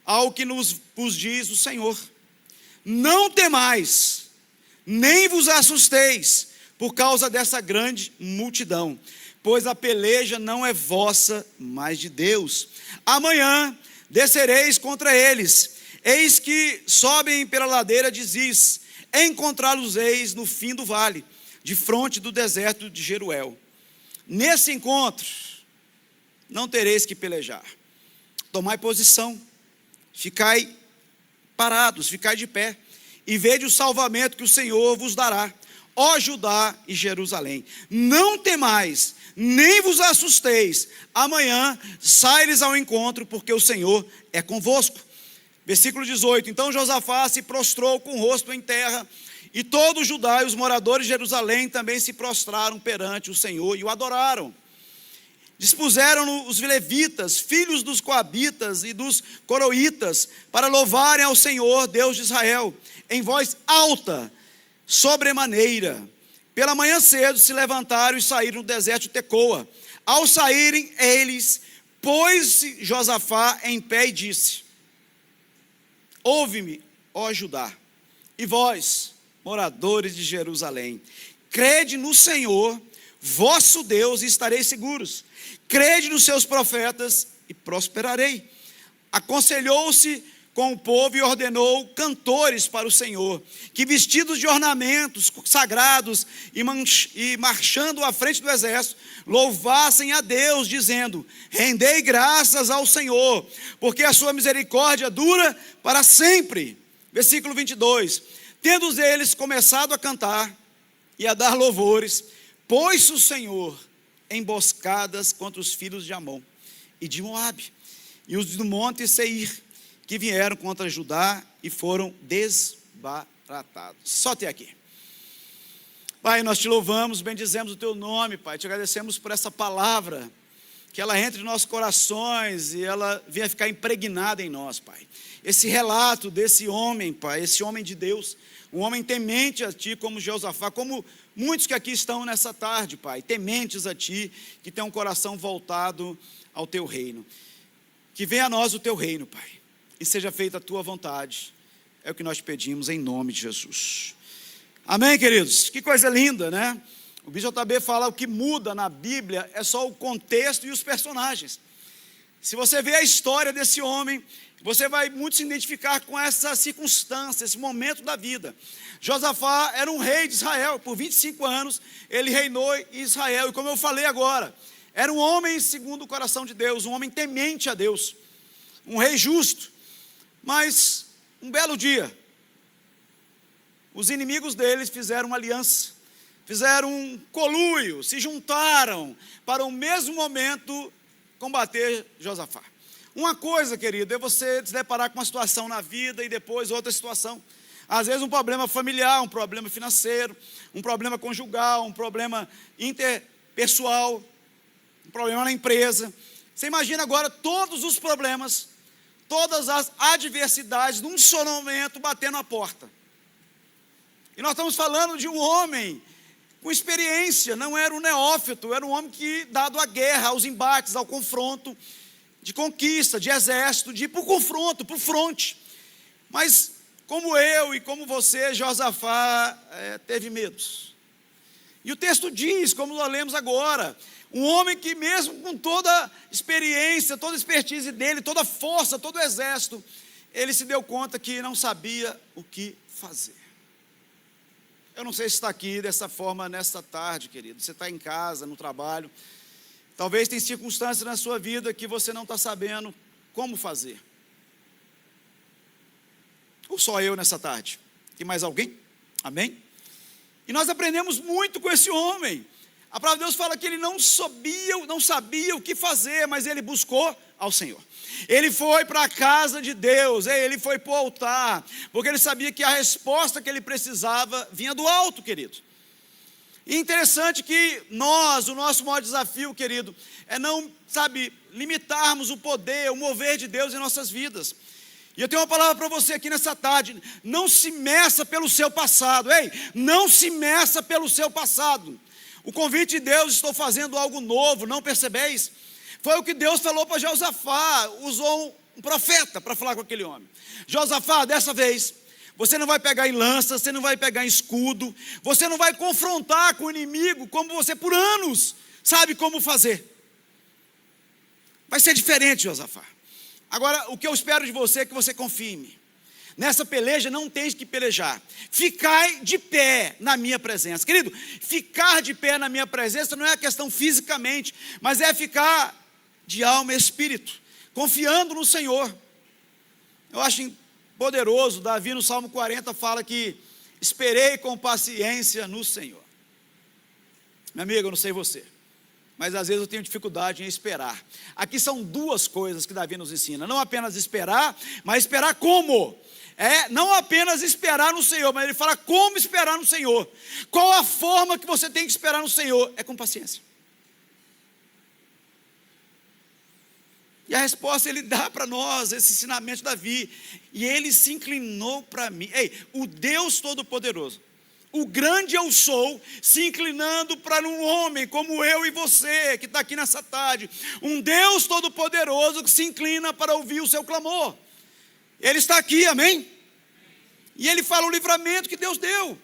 ao que vos diz o Senhor: não temais, nem vos assusteis por causa dessa grande multidão, pois a peleja não é vossa, mas de Deus. Amanhã descereis contra eles, eis que sobem pela ladeira de Ziz, encontrá-los-eis no fim do vale, de fronte do deserto de Jeruel. Nesse encontro não tereis que pelejar. Tomai posição, ficai parados, ficai de pé, e vede o salvamento que o Senhor vos dará, ó Judá e Jerusalém. Não temais, nem vos assusteis. Amanhã sai-lhes ao encontro, porque o Senhor é convosco. Versículo 18. Então Josafá se prostrou com o rosto em terra, e todo o Judá e os moradores de Jerusalém também se prostraram perante o Senhor e o adoraram. Dispuseram os levitas, filhos dos coabitas e dos coroítas, para louvarem ao Senhor, Deus de Israel, em voz alta, sobremaneira. Pela manhã cedo se levantaram e saíram do deserto de Tecoa. Ao saírem eles, pôs-se Josafá em pé e disse: ouve-me, ó Judá, e vós, moradores de Jerusalém, crede no Senhor, vosso Deus, e estareis seguros. Crede nos seus profetas e prosperarei. Aconselhou-se com o povo e ordenou cantores para o Senhor, que vestidos de ornamentos sagrados e marchando à frente do exército, louvassem a Deus, dizendo: rendei graças ao Senhor, porque a sua misericórdia dura para sempre. Versículo 22. Tendo eles começado a cantar e a dar louvores, pôs-se o Senhor emboscadas contra os filhos de Amon e de Moabe, e os do monte Seir, que vieram contra Judá e foram desbaratados. Só até aqui. Pai, nós te louvamos, bendizemos o teu nome, Pai, te agradecemos por essa palavra, que ela entre em nossos corações e ela venha ficar impregnada em nós, Pai. Esse relato desse homem, Pai, esse homem de Deus, um homem temente a Ti, como Josafá, como muitos que aqui estão nessa tarde, Pai, tementes a Ti, que tem um coração voltado ao Teu reino. Que venha a nós o Teu reino, Pai, e seja feita a Tua vontade, é o que nós pedimos em nome de Jesus. Amém, queridos? Que coisa linda, né? O BJB fala: o que muda na Bíblia é só o contexto e os personagens. Se você vê a história desse homem, você vai muito se identificar com essa circunstância, esse momento da vida. Josafá era um rei de Israel, por 25 anos ele reinou em Israel, e como eu falei agora, era um homem segundo o coração de Deus, um homem temente a Deus, um rei justo. Mas um belo dia, os inimigos deles fizeram uma aliança, fizeram um conluio, se juntaram para o mesmo momento combater Josafá. Uma coisa, querido, é você se deparar com uma situação na vida e depois outra situação. Às vezes um problema familiar, um problema financeiro, um problema conjugal, um problema interpessoal, um problema na empresa. Você imagina agora todos os problemas, todas as adversidades, num só momento, batendo a porta. E nós estamos falando de um homem com experiência, não era um neófito, era um homem que, dado à guerra, aos embates, ao confronto, de conquista, de exército, de ir para o confronto, para o fronte. Mas, como eu e como você, Josafá teve medos. E o texto diz, como nós lemos agora, um homem que mesmo com toda a experiência, toda a expertise dele, toda a força, todo o exército, ele se deu conta que não sabia o que fazer. Eu não sei se está aqui dessa forma nesta tarde, querido. Você está em casa, no trabalho. Talvez tenha circunstâncias na sua vida que você não está sabendo como fazer. Ou só eu nessa tarde? Tem mais alguém? Amém? E nós aprendemos muito com esse homem. A palavra de Deus fala que ele não sabia o que fazer, mas ele buscou ao Senhor. Ele foi para a casa de Deus, ele foi para o altar, porque ele sabia que a resposta que ele precisava vinha do alto, querido. E interessante que o nosso maior desafio, querido, é não, limitarmos o poder, o mover de Deus em nossas vidas. E eu tenho uma palavra para você aqui nessa tarde: não se meça pelo seu passado, não se meça pelo seu passado. O convite de Deus, estou fazendo algo novo, não percebeis? Foi o que Deus falou para Josafá, usou um profeta para falar com aquele homem. Josafá, dessa vez, você não vai pegar em lança, você não vai pegar em escudo, você não vai confrontar com o inimigo como você por anos sabe como fazer. Vai ser diferente, Josafá. Agora, o que eu espero de você é que você confie em mim. Nessa peleja não tens que pelejar. Ficai de pé na minha presença. Querido, ficar de pé na minha presença não é a questão fisicamente, mas é ficar de alma e espírito, confiando no Senhor. Eu acho poderoso, Davi no Salmo 40 fala que esperei com paciência no Senhor. Meu amigo, eu não sei você, mas às vezes eu tenho dificuldade em esperar. Aqui são duas coisas que Davi nos ensina: não apenas esperar, mas esperar como? Não apenas esperar no Senhor, mas ele fala como esperar no Senhor. Qual a forma que você tem que esperar no Senhor? É com paciência. E a resposta ele dá para nós, esse ensinamento de Davi. E ele se inclinou para mim. O Deus Todo-Poderoso, o grande eu sou, se inclinando para um homem como eu e você, que está aqui nessa tarde. Um Deus Todo-Poderoso que se inclina para ouvir o seu clamor. Ele está aqui, amém? E ele fala o livramento que Deus deu.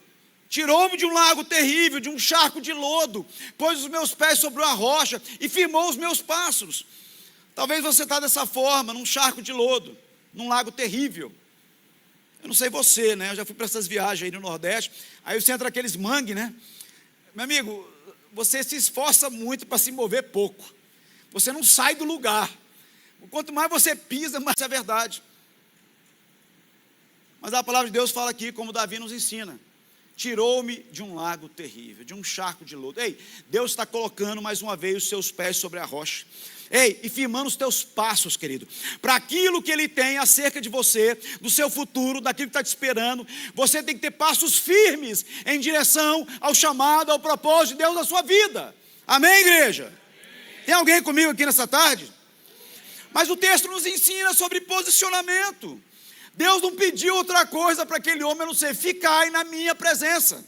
Tirou-me de um lago terrível, de um charco de lodo, pôs os meus pés sobre uma rocha e firmou os meus passos. Talvez você está dessa forma, num charco de lodo, num lago terrível. Eu não sei você, né? Eu já fui para essas viagens aí no Nordeste, aí você entra aqueles mangues, né? Meu amigo, você se esforça muito para se mover pouco. Você não sai do lugar. Quanto mais você pisa, mais é verdade. Mas a palavra de Deus fala aqui, como Davi nos ensina: tirou-me de um lago terrível, de um charco de lodo. Deus está colocando mais uma vez os seus pés sobre a rocha. E firmando os teus passos, querido, para aquilo que Ele tem acerca de você, do seu futuro, daquilo que está te esperando. Você tem que ter passos firmes em direção ao chamado, ao propósito de Deus na sua vida. Amém, igreja? Tem alguém comigo aqui nessa tarde? Mas o texto nos ensina sobre posicionamento. Deus não pediu outra coisa para aquele homem a não ser: ficai na minha presença.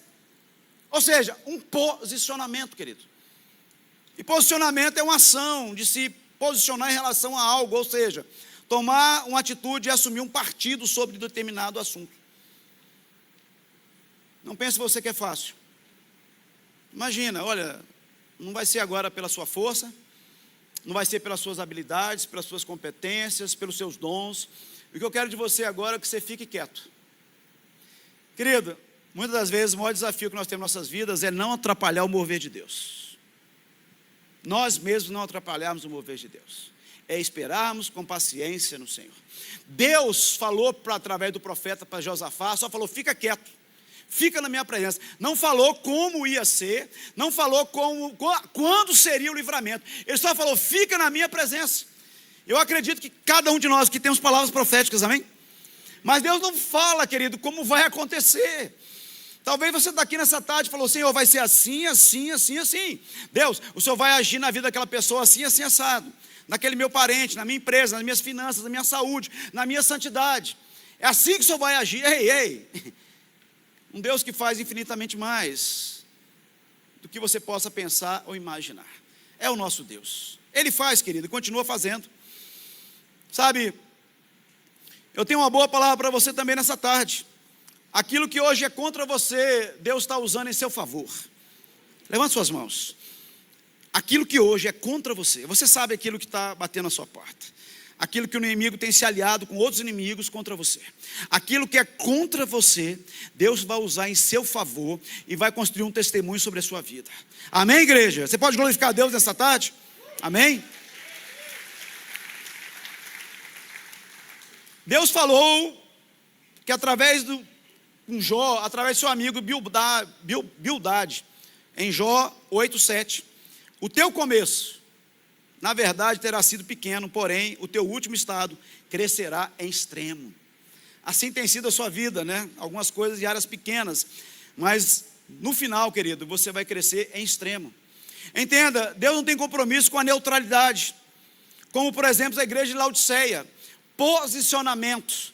Ou seja, um posicionamento, querido. E posicionamento é uma ação de se posicionar em relação a algo, ou seja, tomar uma atitude e assumir um partido sobre determinado assunto. Não pense você que é fácil. Imagina, olha, não vai ser agora pela sua força, não vai ser pelas suas habilidades, pelas suas competências, pelos seus dons. O que eu quero de você agora é que você fique quieto. Querido, muitas das vezes o maior desafio que nós temos em nossas vidas é não atrapalhar o mover de Deus. Nós mesmos não atrapalharmos o mover de Deus. É esperarmos com paciência no Senhor. Deus falou através do profeta para Josafá, só falou: fica quieto, fica na minha presença. Não falou como ia ser, não falou quando seria o livramento. Ele só falou: fica na minha presença. Eu acredito que cada um de nós que temos palavras proféticas, amém? Mas Deus não fala, querido, como vai acontecer. Talvez você está aqui nessa tarde e falou: Senhor, vai ser assim, assim, assim, assim. Deus, o Senhor vai agir na vida daquela pessoa assim, assim, assado. Naquele meu parente, na minha empresa, nas minhas finanças, na minha saúde, na minha santidade. É assim que o Senhor vai agir. Um Deus que faz infinitamente mais do que você possa pensar ou imaginar. É o nosso Deus. Ele faz, querido, e continua fazendo. Sabe, eu tenho uma boa palavra para você também nessa tarde. Aquilo que hoje é contra você, Deus está usando em seu favor. Levante suas mãos. Aquilo que hoje é contra você, você sabe aquilo que está batendo na sua porta. Aquilo que o inimigo tem se aliado com outros inimigos contra você. Aquilo que é contra você, Deus vai usar em seu favor e vai construir um testemunho sobre a sua vida. Amém, igreja? Você pode glorificar a Deus nessa tarde? Amém? Deus falou que através do Jó, através do seu amigo Bildade, em Jó 8:7, o teu começo, na verdade, terá sido pequeno, porém, o teu último estado crescerá em extremo. Assim tem sido a sua vida, né? Algumas coisas de áreas pequenas, mas no final, querido, você vai crescer em extremo. Entenda, Deus não tem compromisso com a neutralidade, como por exemplo a igreja de Laodiceia. Posicionamento.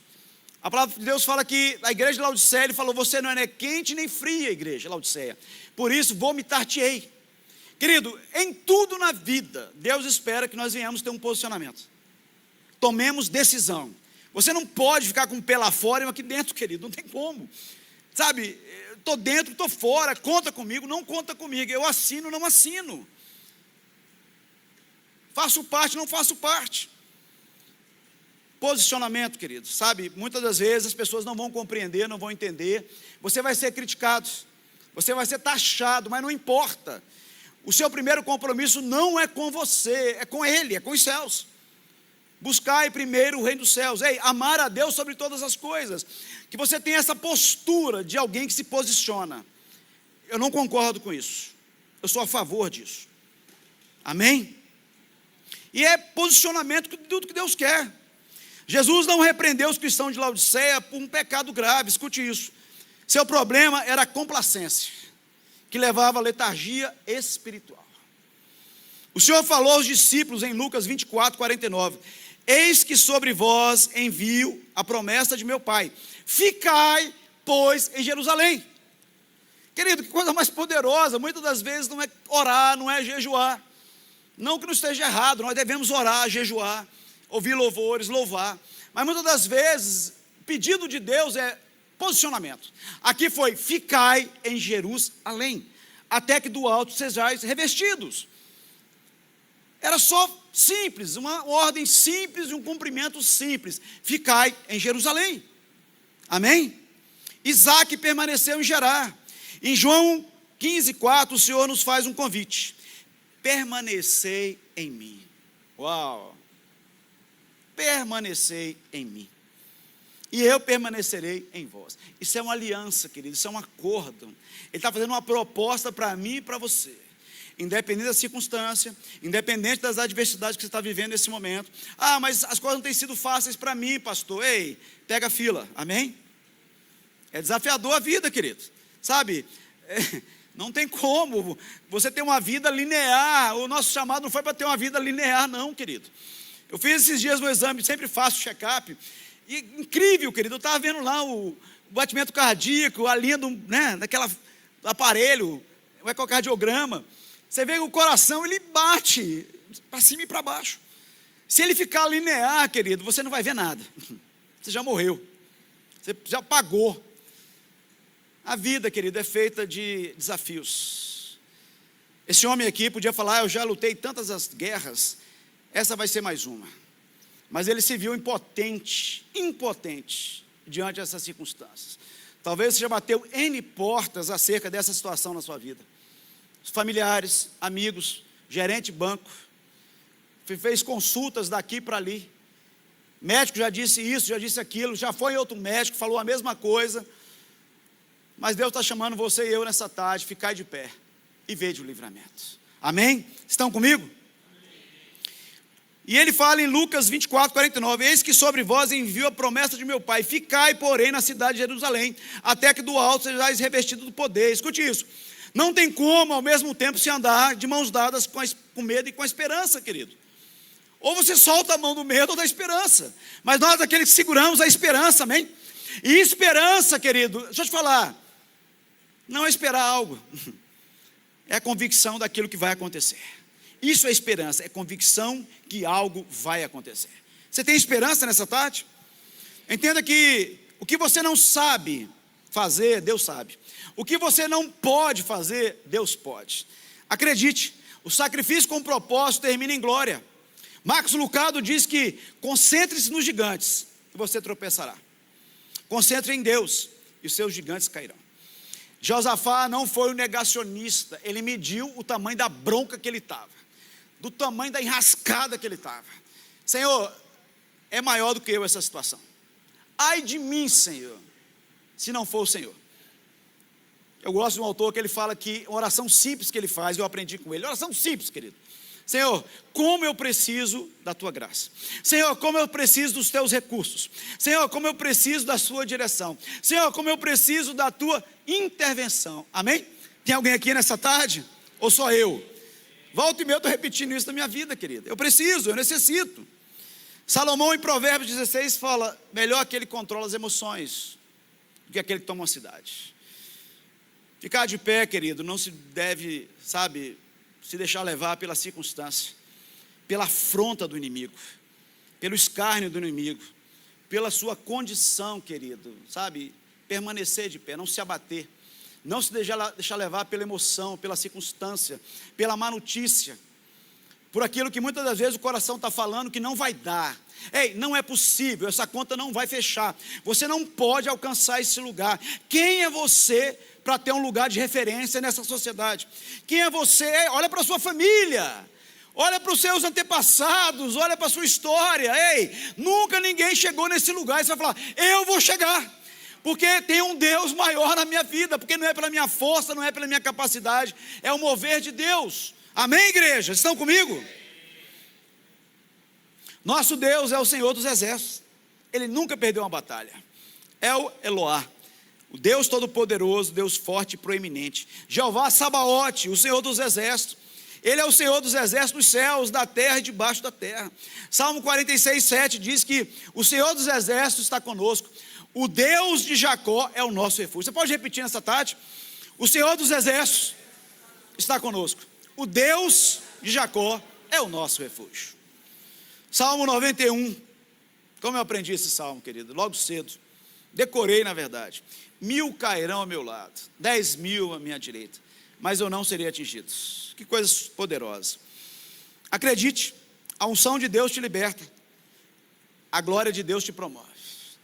A palavra de Deus fala que a igreja de Laodiceia, ele falou, você não é nem quente nem fria, igreja de Laodiceia, por isso vomitar-te-ei. Querido, em tudo na vida, Deus espera que nós venhamos ter um posicionamento. Tomemos decisão. Você não pode ficar com o pé lá fora e aqui dentro, querido, não tem como. Sabe, estou dentro, estou fora, conta comigo, não conta comigo, eu assino, não assino. Faço parte, não faço parte. Posicionamento, querido, sabe, muitas das vezes as pessoas não vão compreender, não vão entender, você vai ser criticado, você vai ser taxado, mas não importa. O seu primeiro compromisso não é com você, é com Ele, é com os céus. Buscai primeiro o reino dos céus. Ei, amar a Deus sobre todas as coisas. Que você tenha essa postura de alguém que se posiciona. Eu não concordo com isso. Eu sou a favor disso. Amém? E é posicionamento de tudo que Deus quer. Jesus não repreendeu os cristãos de Laodiceia por um pecado grave, escute isso. Seu problema era a complacência, que levava à letargia espiritual. O Senhor falou aos discípulos em Lucas 24:49, eis que sobre vós envio a promessa de meu Pai, ficai, pois, em Jerusalém. Querido, que coisa mais poderosa, muitas das vezes não é orar, não é jejuar, não que não esteja errado, nós devemos orar, jejuar, ouvir louvores, louvar, mas muitas das vezes, o pedido de Deus é posicionamento. Aqui foi, ficai em Jerusalém, até que do alto sejais revestidos. Era só simples, uma ordem simples e um cumprimento simples. Ficai em Jerusalém. Amém? Isaac permaneceu em Gerar. Em João 15:4, o Senhor nos faz um convite. Permanecei em mim. Uau! Permanecei em mim. E eu permanecerei em vós. Isso é uma aliança, querido, isso é um acordo. Ele está fazendo uma proposta para mim e para você. Independente da circunstância, independente das adversidades que você está vivendo nesse momento. Ah, mas as coisas não têm sido fáceis para mim, pastor. Ei, pega a fila, amém? É desafiador a vida, querido. Sabe, não tem como você ter uma vida linear. O nosso chamado não foi para ter uma vida linear, não, querido. Eu fiz esses dias no exame, sempre faço check-up. E incrível, querido, eu estava vendo lá o batimento cardíaco, a linha daquele aparelho, o ecocardiograma. Você vê que o coração, ele bate para cima e para baixo. Se ele ficar linear, querido, você não vai ver nada. Você já morreu. Você já pagou. A vida, querido, é feita de desafios. Esse homem aqui podia falar, eu já lutei tantas as guerras, essa vai ser mais uma. Mas ele se viu impotente diante dessas circunstâncias. Talvez você já bateu N portas acerca dessa situação na sua vida. Familiares, amigos, gerente de banco, fez consultas daqui para ali. Médico já disse isso, já disse aquilo, já foi outro médico, falou a mesma coisa. Mas Deus está chamando você e eu nessa tarde, ficar de pé e vede o livramento. Amém? Estão comigo? E ele fala em Lucas 24:49, eis que sobre vós envio a promessa de meu Pai, ficai, porém, na cidade de Jerusalém, até que do alto sejais revestidos do poder. Escute isso, não tem como ao mesmo tempo se andar de mãos dadas com medo e com a esperança, querido. Ou você solta a mão do medo ou da esperança, mas nós aqueles que seguramos a esperança, amém? E esperança, querido, deixa eu te falar, Não é esperar algo, é a convicção daquilo que vai acontecer. Isso é esperança, é convicção que algo vai acontecer. Você tem esperança nessa tarde? Entenda que o que você não sabe fazer, Deus sabe. O que você não pode fazer, Deus pode. Acredite, o sacrifício com propósito termina em glória. Marcos Lucado diz que concentre-se nos gigantes e você tropeçará. Concentre em Deus e os seus gigantes cairão. Josafá não foi um negacionista, ele mediu o tamanho da bronca que ele estava, do tamanho da enrascada que ele estava. Senhor, é maior do que eu essa situação. Ai de mim, Senhor, se não for o Senhor. Eu gosto de um autor que ele fala que uma oração simples que ele faz, eu aprendi com ele, oração simples, querido. Senhor, como eu preciso da tua graça. Senhor, como eu preciso dos teus recursos. Senhor, como eu preciso da sua direção. Senhor, como eu preciso da tua intervenção. Amém? Tem alguém aqui nessa tarde? Ou só eu? Volta e meia eu estou repetindo isso na minha vida, querida. Eu preciso, eu necessito. Salomão em Provérbios 16 fala, melhor aquele que controla as emoções do que aquele que toma uma cidade. Ficar de pé, querido, não se deve, se deixar levar pela circunstância, pela afronta do inimigo, pelo escárnio do inimigo, pela sua condição, querido, permanecer de pé, não se abater, não se deixar levar pela emoção, pela circunstância, pela má notícia, por aquilo que muitas das vezes o coração está falando que não vai dar. Ei, não é possível, essa conta não vai fechar, você não pode alcançar esse lugar. Quem é você para ter um lugar de referência nessa sociedade? Quem é você? Olha para a sua família, olha para os seus antepassados, olha para a sua história. Ei, nunca ninguém chegou nesse lugar e você vai falar, eu vou chegar, porque tem um Deus maior na minha vida, porque não é pela minha força, não é pela minha capacidade, é o mover de Deus. Amém, igreja? Estão comigo? Nosso Deus é o Senhor dos exércitos, Ele nunca perdeu uma batalha. El Eloá, o Deus Todo-Poderoso, Deus forte e proeminente. Jeová Sabaote, o Senhor dos exércitos. Ele é o Senhor dos exércitos dos céus, da terra e debaixo da terra. Salmo 46, 7 diz que o Senhor dos exércitos está conosco. O Deus de Jacó é o nosso refúgio. Você pode repetir nessa tarde? O Senhor dos exércitos está conosco. O Deus de Jacó é o nosso refúgio. Salmo 91. Como eu aprendi esse salmo, querido? Logo cedo. Decorei, na verdade. 1000 cairão ao meu lado, 10.000 à minha direita, mas eu não serei atingido. Que coisa poderosa. Acredite, a unção de Deus te liberta, a glória de Deus te promove.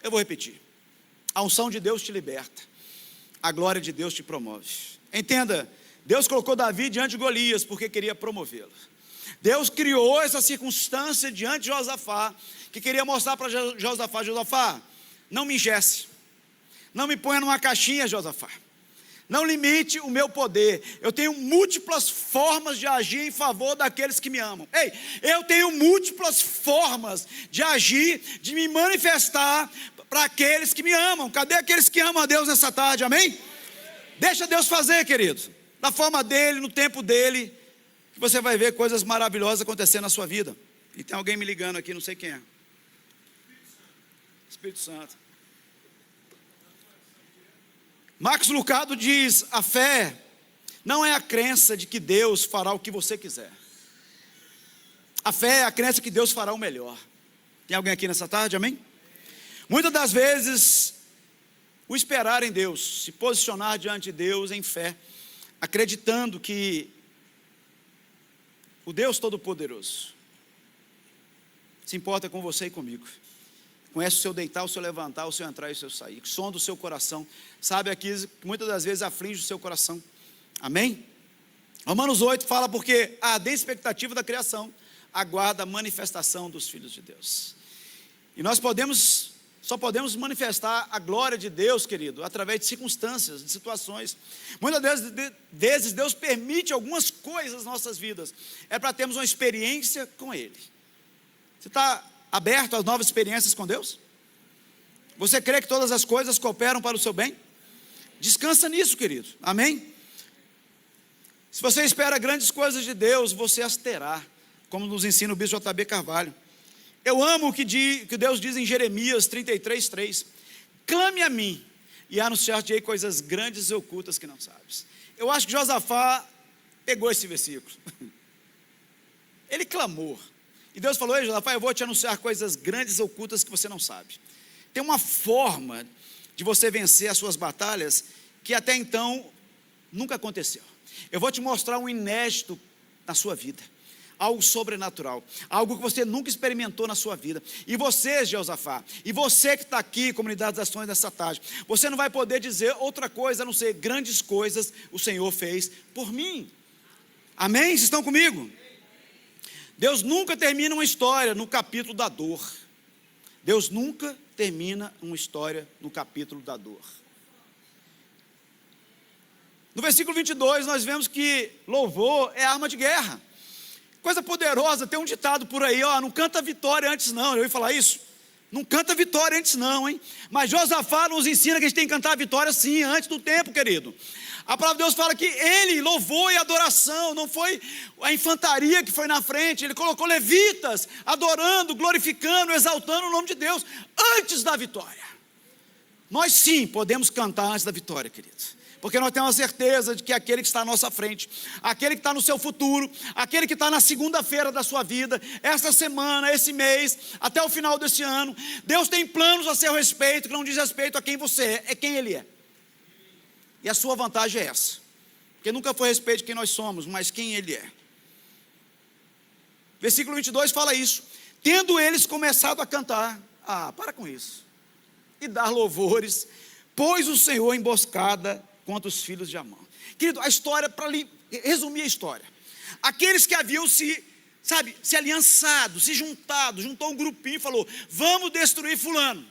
Eu vou repetir. A unção de Deus te liberta, a glória de Deus te promove. Entenda, Deus colocou Davi diante de Golias porque queria promovê-lo. Deus criou essa circunstância diante de Josafá, que queria mostrar para Josafá, Josafá, não me engesse, não me ponha numa caixinha, Josafá, não limite o meu poder, eu tenho múltiplas formas de agir em favor daqueles que me amam. Ei, eu tenho múltiplas formas de agir, de me manifestar para aqueles que me amam. Cadê aqueles que amam a Deus nessa tarde, amém? Deixa Deus fazer, querido, da forma dele, no tempo dele, que você vai ver coisas maravilhosas acontecendo na sua vida. E tem alguém me ligando aqui, não sei quem é. Espírito Santo. Marcos Lucado diz, a fé não é a crença de que Deus fará o que você quiser. A fé é a crença que Deus fará o melhor. Tem alguém aqui nessa tarde, amém? Muitas das vezes, o esperar em Deus, se posicionar diante de Deus em fé, acreditando que o Deus Todo-Poderoso se importa com você e comigo. Conhece o seu deitar, o seu levantar, o seu entrar e o seu sair. Sonda o seu coração. Sabe aquilo que muitas das vezes aflige o seu coração. Amém? Romanos 8 fala porque a ardente expectativa da criação aguarda a manifestação dos filhos de Deus. E nós só podemos manifestar a glória de Deus, querido, através de circunstâncias, de situações. Muitas vezes Deus permite algumas coisas nas nossas vidas. É para termos uma experiência com Ele. Você está aberto às novas experiências com Deus? Você crê que todas as coisas cooperam para o seu bem? Descansa nisso, querido, amém? Se você espera grandes coisas de Deus, você as terá, como nos ensina o bispo J.B. Carvalho. Eu amo o que Deus diz em Jeremias 33:3. Clame a mim, e anunciar-te-ei coisas grandes e ocultas que não sabes. Eu acho que Josafá pegou esse versículo. Ele clamou. E Deus falou: ei, Josafá, eu vou te anunciar coisas grandes e ocultas que você não sabe. Tem uma forma de você vencer as suas batalhas que até então nunca aconteceu. Eu vou te mostrar um inédito na sua vida, algo sobrenatural, algo que você nunca experimentou na sua vida. E você, Josafá, e você que está aqui, Comunidade das Nações, nessa tarde, você não vai poder dizer outra coisa a não ser: grandes coisas o Senhor fez por mim. Amém? Vocês estão comigo? Deus nunca termina uma história no capítulo da dor. Deus nunca termina uma história no capítulo da dor. No versículo 22 nós vemos que louvor é arma de guerra. Coisa poderosa, tem um ditado por aí, ó, não canta vitória antes não. Eu ia falar isso? Não canta vitória antes não, hein? Mas Josafá nos ensina que a gente tem que cantar a vitória sim, antes do tempo, querido. A palavra de Deus fala que ele louvou e adoração, não foi a infantaria que foi na frente, ele colocou levitas adorando, glorificando, exaltando o nome de Deus antes da vitória. Nós sim podemos cantar antes da vitória, queridos, porque nós temos a certeza de que aquele que está à nossa frente, aquele que está no seu futuro, aquele que está na segunda-feira da sua vida, essa semana, esse mês, até o final desse ano, Deus tem planos a seu respeito, que não diz respeito a quem você é quem Ele é. E a sua vantagem é essa, porque nunca foi a respeito de quem nós somos, mas quem Ele é. Versículo 22 fala isso: tendo eles começado a cantar, para com isso, e dar louvores, pôs o Senhor emboscada contra os filhos de Amon. Querido, a história, para resumir a história, aqueles que haviam se aliançado, se juntado, juntou um grupinho e falou: vamos destruir fulano,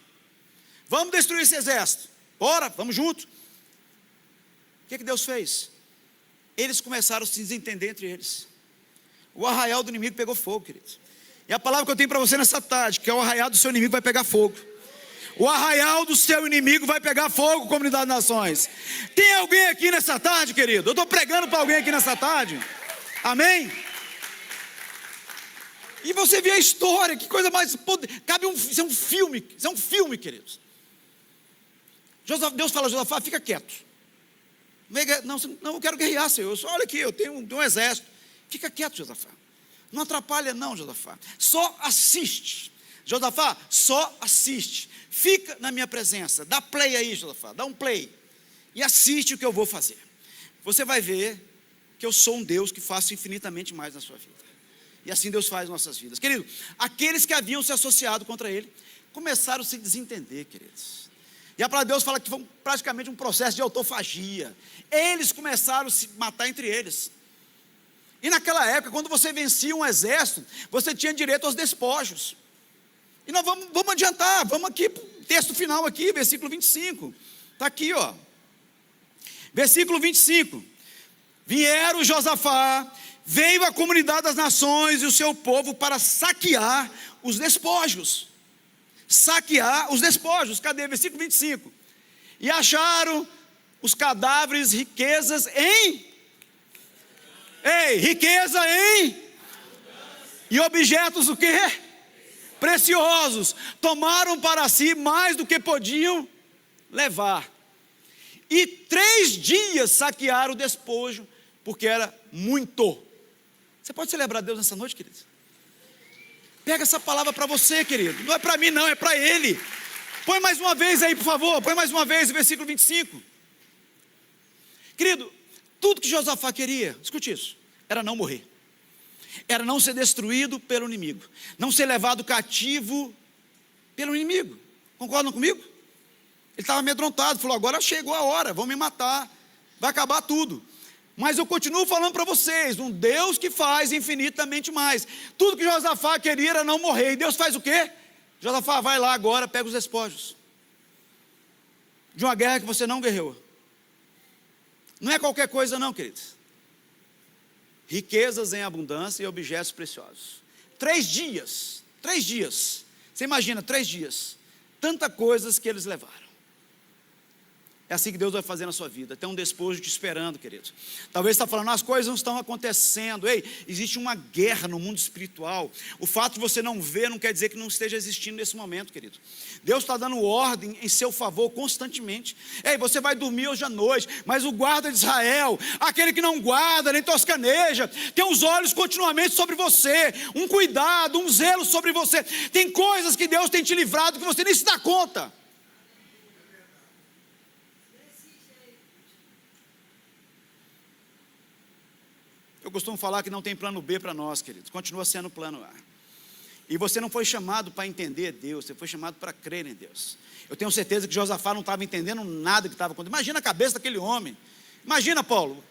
vamos destruir esse exército, bora, vamos junto. O que Deus fez? Eles começaram a se desentender entre eles. O arraial do inimigo pegou fogo, queridos. E a palavra que eu tenho para você nessa tarde, que é o arraial do seu inimigo vai pegar fogo. O arraial do seu inimigo vai pegar fogo, Comunidade das Nações. Tem alguém aqui nessa tarde, querido? Eu estou pregando para alguém aqui nessa tarde. Amém? E você vê a história, que coisa mais... Isso é um filme, queridos. Deus fala a Josafá: fica quieto. Não, eu quero guerrear, Senhor. Olha aqui, eu tenho um exército. Fica quieto, Josafá. Não atrapalha não, Josafá. Só assiste. Josafá, só assiste. Fica na minha presença. Dá play aí, Josafá. Dá um play. E assiste o que eu vou fazer. Você vai ver que eu sou um Deus que faço infinitamente mais na sua vida. E assim Deus faz nossas vidas. Querido, aqueles que haviam se associado contra ele começaram a se desentender, queridos. E a palavra de Deus fala que foi praticamente um processo de autofagia. Eles começaram a se matar entre eles. E naquela época, quando você vencia um exército, você tinha direito aos despojos. E nós vamos adiantar, vamos aqui, texto final aqui, versículo 25. Está aqui, ó. Versículo 25. Vieram Josafá, veio a comunidade das nações e o seu povo para saquear os despojos. Saquear os despojos. Cadê? Versículo 25. E acharam os cadáveres, riquezas em... riqueza em... E objetos o quê? Preciosos. Tomaram para si mais do que podiam levar. E 3 dias saquearam o despojo, porque era muito. Você pode celebrar Deus nessa noite, querido? Pega essa palavra para você, querido. Não é para mim não, é para ele. Põe mais uma vez aí, por favor. Põe mais uma vez o versículo 25. Querido, tudo que Josafá queria, escute isso, era não morrer. Era não ser destruído pelo inimigo. Não ser levado cativo pelo inimigo. Concordam comigo? Ele estava amedrontado, falou: agora chegou a hora, vão me matar, vai acabar tudo. Mas eu continuo falando para vocês, um Deus que faz infinitamente mais. Tudo que Josafá queria era não morrer. E Deus faz o quê? Josafá, vai lá agora, pega os despojos de uma guerra que você não guerreou. Não é qualquer coisa não, queridos. Riquezas em abundância e objetos preciosos. 3 dias. Você imagina, 3 dias. Tantas coisas que eles levaram. É assim que Deus vai fazer na sua vida. Tem um despojo te esperando, querido. Talvez você está falando, as coisas não estão acontecendo. Ei, existe uma guerra no mundo espiritual. O fato de você não ver não quer dizer que não esteja existindo nesse momento, querido. Deus está dando ordem em seu favor constantemente. Ei, você vai dormir hoje à noite, mas o guarda de Israel, aquele que não guarda nem toscaneja, tem os olhos continuamente sobre você, um cuidado, um zelo sobre você. Tem coisas que Deus tem te livrado que você nem se dá conta. Eu costumo falar que não tem plano B para nós, queridos. Continua sendo plano A. E você não foi chamado para entender Deus, você foi chamado para crer em Deus. Eu tenho certeza que Josafá não estava entendendo nada que estava acontecendo. Imagina a cabeça daquele homem. Imagina, Paulo,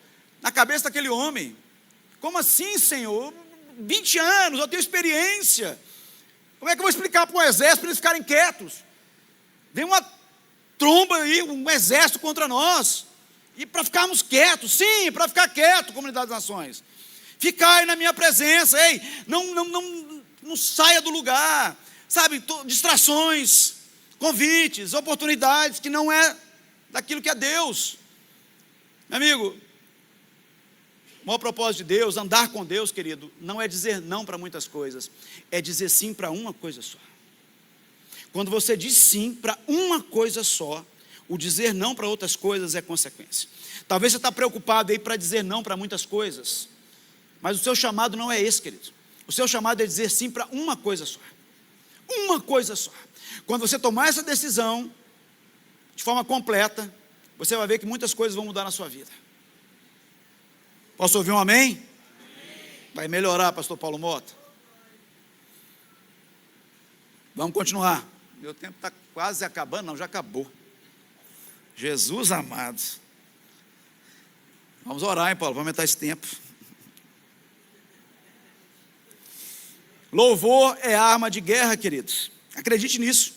na cabeça daquele homem. Como assim, Senhor? 20 anos, eu tenho experiência. Como é que eu vou explicar para um exército para eles ficarem quietos? Vem uma tromba aí, um exército contra nós. E para ficarmos quietos, sim, para ficar quieto, comunidade das nações. Ficai na minha presença, ei, não saia do lugar, sabe, distrações, convites, oportunidades que não é daquilo que é Deus. Meu amigo, o maior propósito de Deus, andar com Deus, querido, não é dizer não para muitas coisas, é dizer sim para uma coisa só. Quando você diz sim para uma coisa só, o dizer não para outras coisas é consequência. Talvez você está preocupado aí para dizer não para muitas coisas, mas o seu chamado não é esse, querido. O seu chamado é dizer sim para uma coisa só. Uma coisa só. Quando você tomar essa decisão, de forma completa, você vai ver que muitas coisas vão mudar na sua vida. Posso ouvir um amém? Amém. Vai melhorar, pastor Paulo Mota. Vamos continuar. Meu tempo está quase acabando, não, já acabou. Jesus amado. Vamos orar, hein, Paulo? Vamos aumentar esse tempo. Louvor é arma de guerra, queridos. Acredite nisso.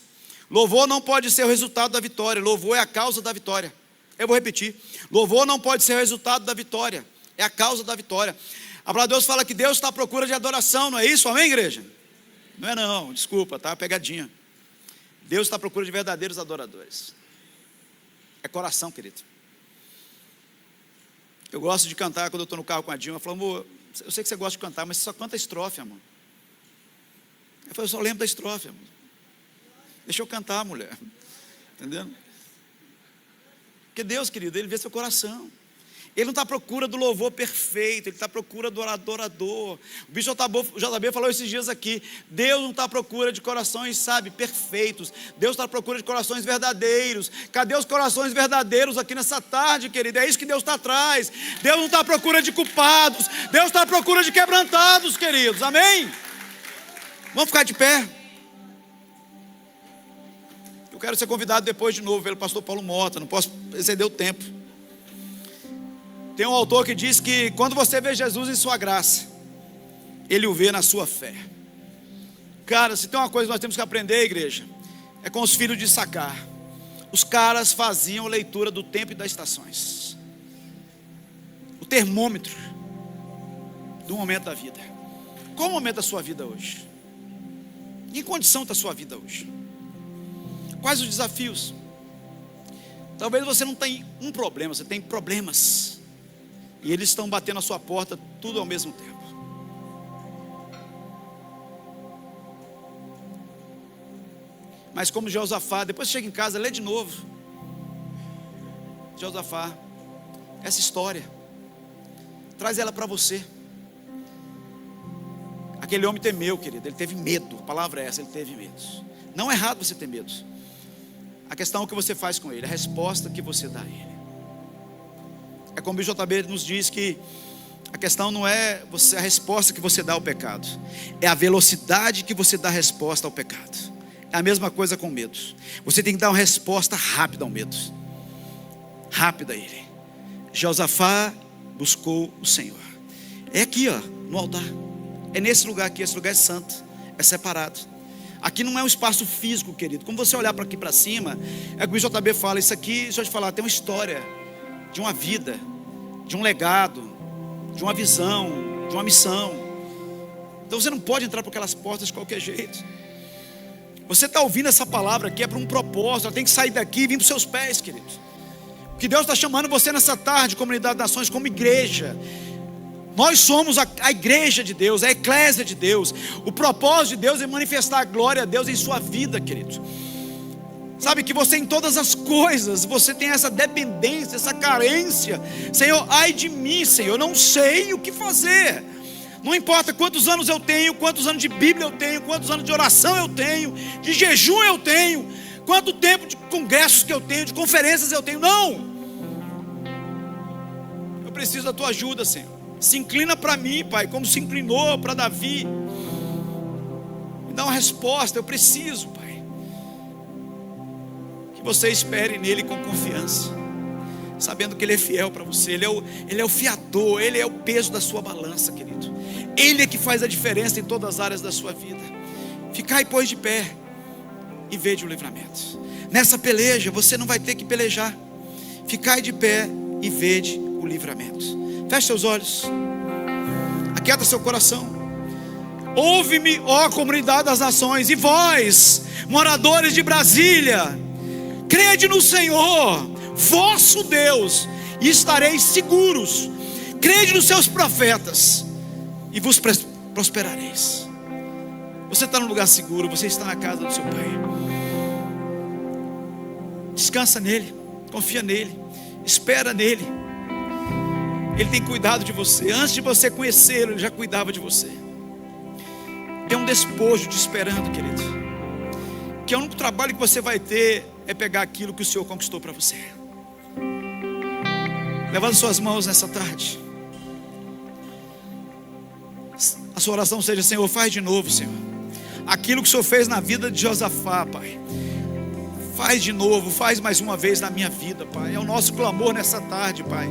Louvor não pode ser o resultado da vitória. Louvor é a causa da vitória. Eu vou repetir. Louvor não pode ser o resultado da vitória. É a causa da vitória. A palavra de Deus fala que Deus está à procura de adoração, não é isso? Amém, igreja? Não é não, desculpa, tá uma pegadinha. Deus está à procura de verdadeiros adoradores. É coração, querido. Eu gosto de cantar quando eu estou no carro com a Dilma. Eu falo, amor, eu sei que você gosta de cantar, mas você só canta a estrofe, amor. Eu falo, eu só lembro da estrofe, amor. Deixa eu cantar, mulher. Entendendo? Porque Deus, querido, Ele vê seu coração. Ele não está à procura do louvor perfeito, Ele está à procura do adorador. O bicho JB falou esses dias aqui, Deus não está à procura de corações, sabe, perfeitos. Deus está à procura de corações verdadeiros. Cadê os corações verdadeiros aqui nessa tarde, querido? É isso que Deus está atrás. Deus não está à procura de culpados, Deus está à procura de quebrantados, queridos, amém? Vamos ficar de pé. Eu quero ser convidado depois de novo pelo pastor Paulo Mota, não posso exceder o tempo. Tem um autor que diz que quando você vê Jesus em sua graça, Ele o vê na sua fé. Cara, se tem uma coisa que nós temos que aprender, igreja, é com os filhos de Issacar. Os caras faziam leitura do tempo e das estações. O termômetro do momento da vida. Qual o momento da sua vida hoje? Em que condição está a sua vida hoje? Quais os desafios? Talvez você não tenha um problema, você tem problemas. E eles estão batendo a sua porta tudo ao mesmo tempo. Mas como Josafá, depois chega em casa, lê de novo. Josafá, essa história, traz ela para você. Aquele homem temeu, querido, ele teve medo. A palavra é essa, ele teve medo. Não é errado você ter medo. A questão é o que você faz com ele, a resposta que você dá a ele. É como o JB nos diz que a questão não é a resposta que você dá ao pecado, é a velocidade que você dá a resposta ao pecado. É a mesma coisa com medo. Você tem que dar uma resposta rápida ao medo. Rápida a ele. Josafá buscou o Senhor. É aqui, ó, no altar. É nesse lugar aqui, esse lugar é santo, é separado. Aqui não é um espaço físico, querido. Como você olhar para aqui para cima, é como o JB fala, isso aqui, deixa eu te falar, tem uma história de uma vida, de um legado, de uma visão, de uma missão. Então você não pode entrar por aquelas portas de qualquer jeito. Você está ouvindo essa palavra aqui, é para um propósito, ela tem que sair daqui e vir para os seus pés, querido. Que Deus está chamando você nessa tarde, comunidade de nações, como igreja. Nós somos a igreja de Deus, a eclésia de Deus. O propósito de Deus é manifestar a glória a Deus em sua vida, querido. Sabe que você em todas as coisas, você tem essa dependência, essa carência. Senhor, ai de mim, Senhor, eu não sei o que fazer. Não importa quantos anos eu tenho, quantos anos de Bíblia eu tenho, quantos anos de oração eu tenho, de jejum eu tenho, quanto tempo de congressos que eu tenho, de conferências eu tenho. Não! Eu preciso da tua ajuda, Senhor. Se inclina para mim, Pai, como se inclinou para Davi. Me dá uma resposta, eu preciso, Pai. Que você espere nele com confiança, sabendo que ele é fiel para você. Ele é o fiador, ele é o peso da sua balança, querido. Ele é que faz a diferença em todas as áreas da sua vida. Ficai, pois, de pé e vede o livramento. Nessa peleja você não vai ter que pelejar. Ficai de pé e vede o livramento. Feche seus olhos, aquieta seu coração. Ouve-me, ó comunidade das nações, e vós, moradores de Brasília, crede no Senhor, vosso Deus, e estareis seguros. Crede nos seus profetas e vos prosperareis. Você está num lugar seguro, você está na casa do seu Pai. Descansa nele, confia nele, espera nele. Ele tem cuidado de você. Antes de você conhecê-lo, ele já cuidava de você. Tem um despojo te esperando, querido. Que o único trabalho que você vai ter é pegar aquilo que o Senhor conquistou para você. Levanta suas mãos nessa tarde. A sua oração seja: Senhor, faz de novo, Senhor, aquilo que o Senhor fez na vida de Josafá, Pai. Faz de novo, faz mais uma vez na minha vida, Pai. É o nosso clamor nessa tarde, Pai.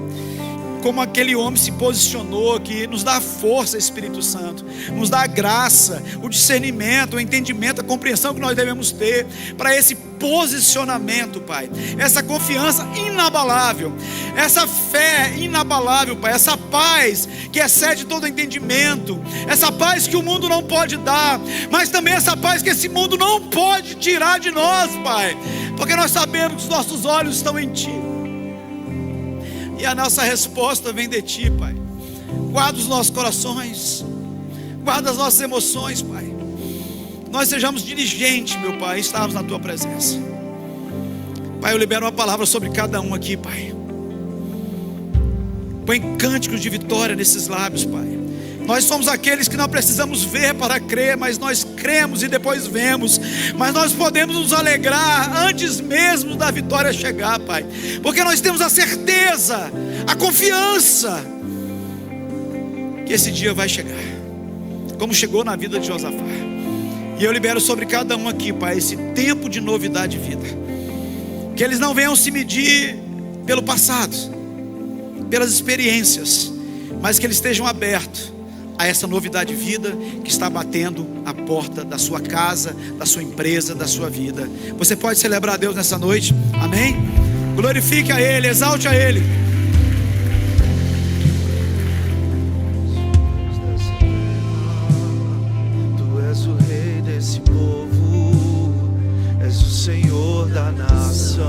Como aquele homem se posicionou, que nos dá a força, Espírito Santo, nos dá a graça, o discernimento, o entendimento, a compreensão que nós devemos ter para esse posicionamento, Pai. Essa confiança inabalável, essa fé inabalável, Pai. Essa paz que excede todo entendimento, essa paz que o mundo não pode dar, mas também essa paz que esse mundo não pode tirar de nós, Pai, porque nós sabemos que os nossos olhos estão em Ti. E a nossa resposta vem de Ti, Pai. Guarda os nossos corações, guarda as nossas emoções, Pai. Nós sejamos diligentes, meu Pai, estarmos na Tua presença. Pai, eu libero uma palavra sobre cada um aqui, Pai. Põe cânticos de vitória nesses lábios, Pai. Nós somos aqueles que não precisamos ver para crer, mas nós cremos e depois vemos. Mas nós podemos nos alegrar antes mesmo da vitória chegar, Pai, porque nós temos a certeza, a confiança que esse dia vai chegar, como chegou na vida de Josafá. E eu libero sobre cada um aqui, Pai, esse tempo de novidade de vida. Que eles não venham se medir pelo passado, pelas experiências, mas que eles estejam abertos a essa novidade de vida que está batendo a porta da sua casa, da sua empresa, da sua vida. Você pode celebrar a Deus nessa noite, amém? Glorifique a Ele, exalte a Ele. Tu és o rei desse povo, és o Senhor da nação.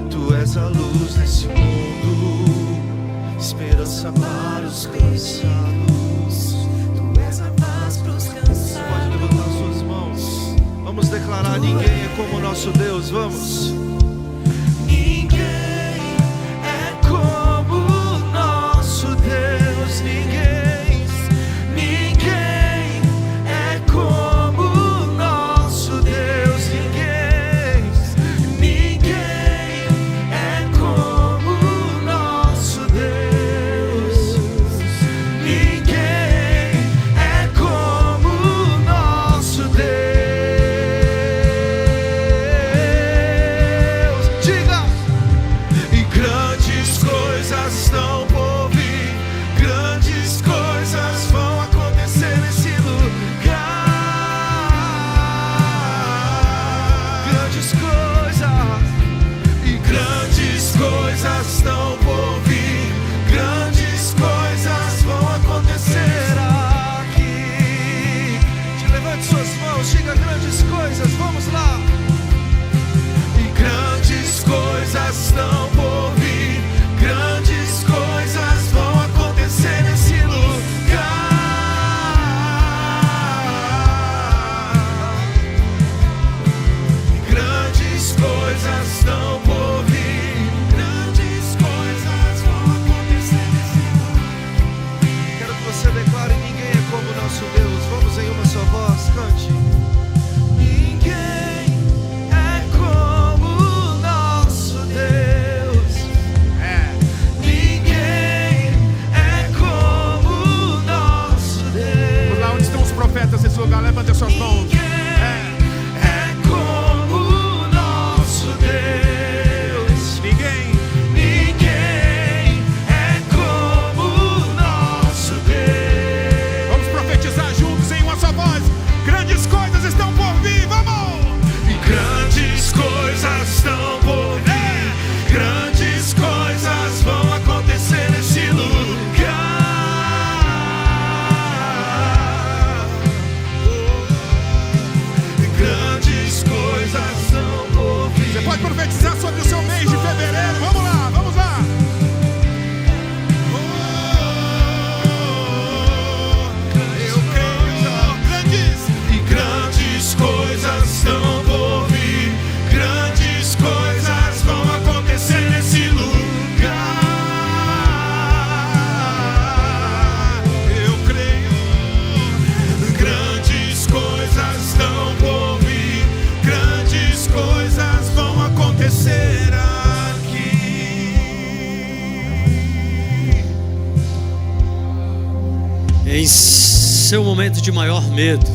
Tu és a luz desse mundo, esperança para os cansados. Tu és a paz para os cansados. Pode levantar suas mãos. Vamos declarar: ninguém é como o nosso Deus. Vamos. Ninguém é como o nosso Deus. Ninguém é como o nosso Deus. Ninguém é como o nosso Deus. Ninguém é como o nosso Deus. em seu momento de maior medo,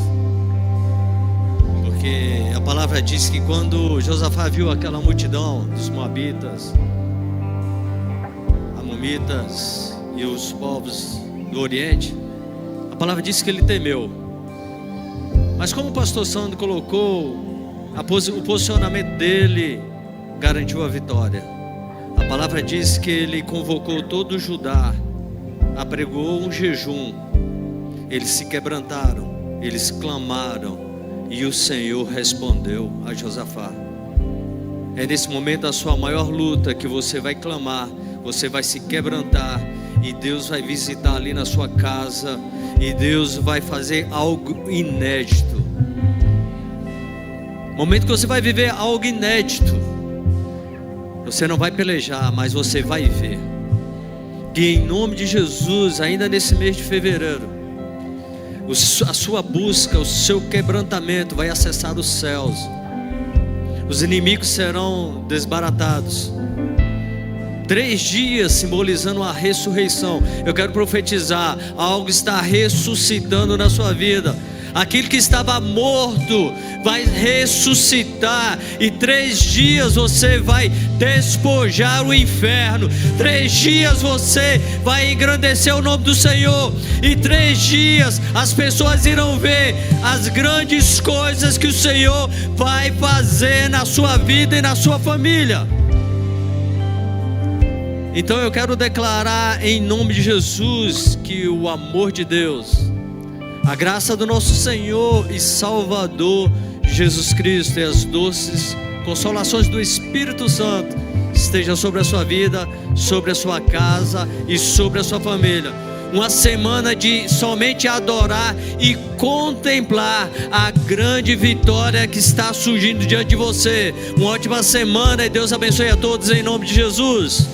porque a palavra diz que quando Josafá viu aquela multidão dos moabitas, amonitas e os povos do Oriente, a palavra diz que ele temeu. Mas como o pastor Sandro colocou, o posicionamento dele garantiu a vitória. A palavra diz que ele convocou todo o Judá, apregou um jejum, eles se quebrantaram, eles clamaram, e o Senhor respondeu a Josafá. É nesse momento a sua maior luta que você vai clamar, você vai se quebrantar, e Deus vai visitar ali na sua casa, e Deus vai fazer algo inédito. Momento que você vai viver algo inédito. Você não vai pelejar, mas você vai ver. Que em nome de Jesus, ainda nesse mês de fevereiro, a sua busca, o seu quebrantamento vai acessar os céus. Os inimigos serão desbaratados. 3 dias simbolizando a ressurreição. Eu quero profetizar: algo está ressuscitando na sua vida. Aquilo que estava morto vai ressuscitar, e 3 dias você vai despojar o inferno. 3 dias você vai engrandecer o nome do Senhor, e 3 dias as pessoas irão ver as grandes coisas que o Senhor vai fazer na sua vida e na sua família. Então eu quero declarar em nome de Jesus que o amor de Deus, a graça do nosso Senhor e Salvador Jesus Cristo e as doces consolações do Espírito Santo esteja sobre a sua vida, sobre a sua casa e sobre a sua família. Uma semana de somente adorar e contemplar a grande vitória que está surgindo diante de você. Uma ótima semana e Deus abençoe a todos em nome de Jesus.